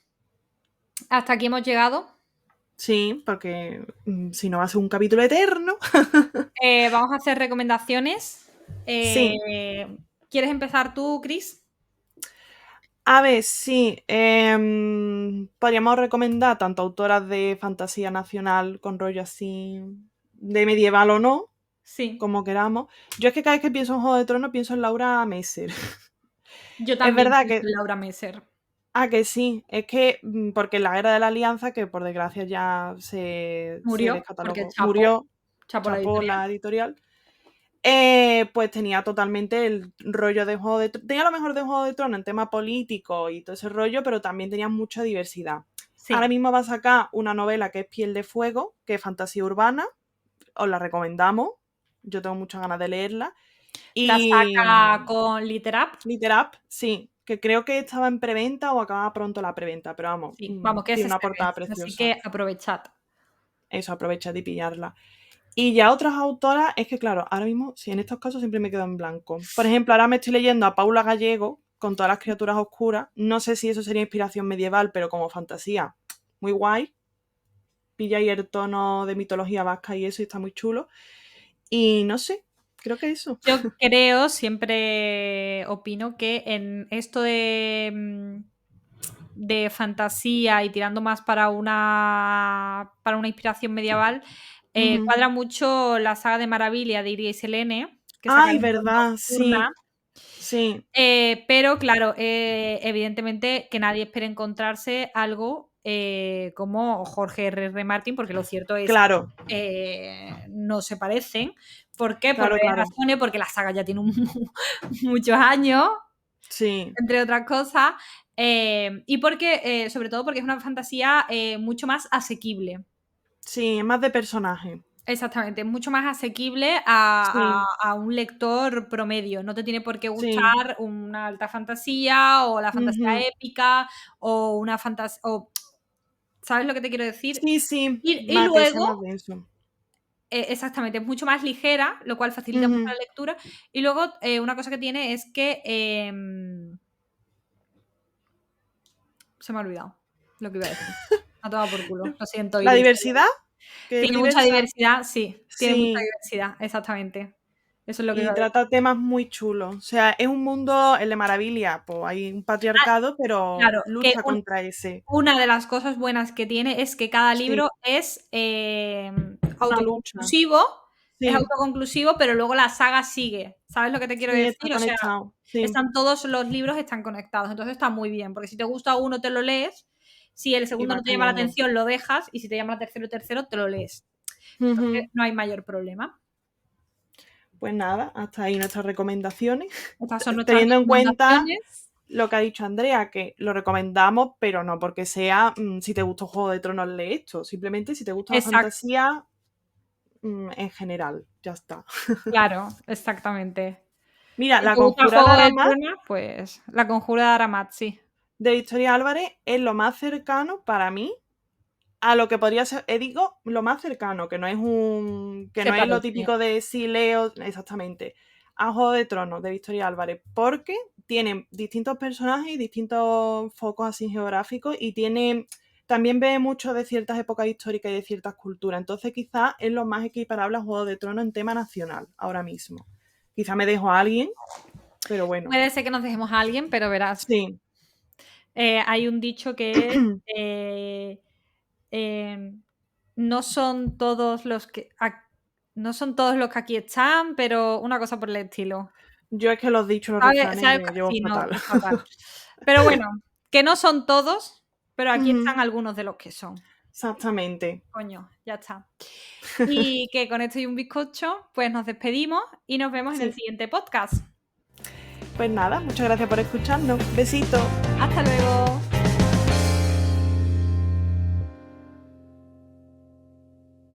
hasta aquí hemos llegado. sí, porque si no va a ser un capítulo eterno. Vamos a hacer recomendaciones. Sí, ¿Quieres empezar tú, Chris? a ver, sí. Podríamos recomendar tanto autoras de fantasía nacional con rollo así de medieval o no, Sí, como queramos. Yo es que cada vez que pienso en Juego de Tronos pienso en Laura Messer. yo Es también verdad pienso que... en Laura Messer. Ah, que sí. Es que porque en la Guerra de la Alianza, que por desgracia ya se Murió porque descatalogó, chapó, murió, chapó la chapó editorial. la editorial. Pues tenía totalmente el rollo de Juego de Tronos. Tenía lo mejor de Juego de Tronos en tema político y todo ese rollo, pero también tenía mucha diversidad. Ahora Sí. mismo va a sacar una novela que es Piel de Fuego, que es fantasía urbana. Os la recomendamos. Yo tengo muchas ganas de leerla. La Y saca con Literap. Literap, sí, que creo que estaba en preventa o acababa pronto la preventa, pero vamos, Sí, vamos, que es tiene una este mes, portada así preciosa. que aprovechad. Eso, aprovecha de pillarla. Y ya otras autoras, es que claro, ahora mismo, sí, en estos casos siempre me quedo en blanco. Por ejemplo, ahora me estoy leyendo a Paula Gallego con todas las criaturas oscuras. No sé si eso sería inspiración medieval, pero como fantasía, muy guay. Pilla ahí el tono de mitología vasca y eso, y está muy chulo. Y no sé, creo que eso. Yo creo, siempre opino que en esto de fantasía y tirando más para una inspiración medieval, Ujú. cuadra mucho la saga de Maravilla de Iria y Selene, que Ay, sacaron con verdad, Nocturna. sí, sí, Pero claro, evidentemente que nadie espere encontrarse algo como Jorge R.R. Martin, porque lo cierto es claro, que no se parecen. ¿Por qué? Por claro, varias claro. razones, porque la saga ya tiene muchos años, Sí, entre otras cosas, y porque, sobre todo porque es una fantasía mucho más asequible. sí, es más de personaje. Exactamente, es mucho más asequible Sí, a un lector promedio. No te tiene por qué sí. gustar una alta fantasía o la fantasía Ujú. épica o una fantasía... ¿Sabes lo que te quiero decir? Sí, sí, Y más que sea más luego, denso. exactamente, es mucho más ligera, lo cual facilita mucho Ujú. la lectura. Y luego, una cosa que tiene es que... se me ha olvidado lo que iba a decir. A tomar por culo. Lo siento. La Iris. diversidad, que es Tiene mucha diversa. diversidad, sí. Tiene mucha Sí, diversidad, exactamente. Eso es lo que y iba a trata temas muy chulos. O sea, es un mundo, el de Maravilla, pues hay un patriarcado, pero Claro, que lucha contra ese. una de las cosas buenas que tiene es que cada Sí, libro es una lucha. autoconclusivo, es Sí, autoconclusivo, pero luego la saga sigue. ¿Sabes lo que te quiero sí, está decir? O sea, conectado. Sí. están todos los libros están conectados, entonces está muy bien, porque si te gusta uno te lo lees, si el segundo va no te llama la cayendo. atención lo dejas y si te llama el tercero te lo lees. Entonces Ujú. no hay mayor problema. Pues nada, hasta ahí nuestras recomendaciones. Estas son nuestras Teniendo en cuenta recomendaciones. lo que ha dicho Andrea, que lo recomendamos, pero no porque sea, si te gusta Juego de Tronos, lee esto. Simplemente si te gusta la Exacto, fantasía en general, ya está. claro, exactamente. Mira, Si La te gusta Conjura de Juego de Aramat, Tronos, pues La Conjura de Aramat, sí. de Victoria Álvarez, es lo más cercano para mí a lo que podría ser, digo, lo más cercano, que no es Se lo parece. típico de si leo, exactamente, a Juego de Tronos de Victoria Álvarez, porque tienen distintos personajes y distintos focos así geográficos y también ve mucho de ciertas épocas históricas y de ciertas culturas, entonces quizás es lo más equiparable a Juego de Tronos en tema nacional, ahora mismo. Quizá me dejo a alguien, pero bueno. Puede ser que nos dejemos a alguien, pero verás. Sí. Hay un dicho que es no son todos los que no son todos los que aquí están, pero una cosa por el estilo. Yo es que los dichos, los ¿Sabes? refranes me llevo Sí, no, fatal. es fatal. Pero bueno, que no son todos, pero aquí Ujú, están algunos de los que son. exactamente. Coño, ya está. Y que con esto y un bizcocho, pues nos despedimos y nos vemos en el Sí. siguiente podcast. Pues nada, muchas gracias por escucharnos. Besito. Hasta luego.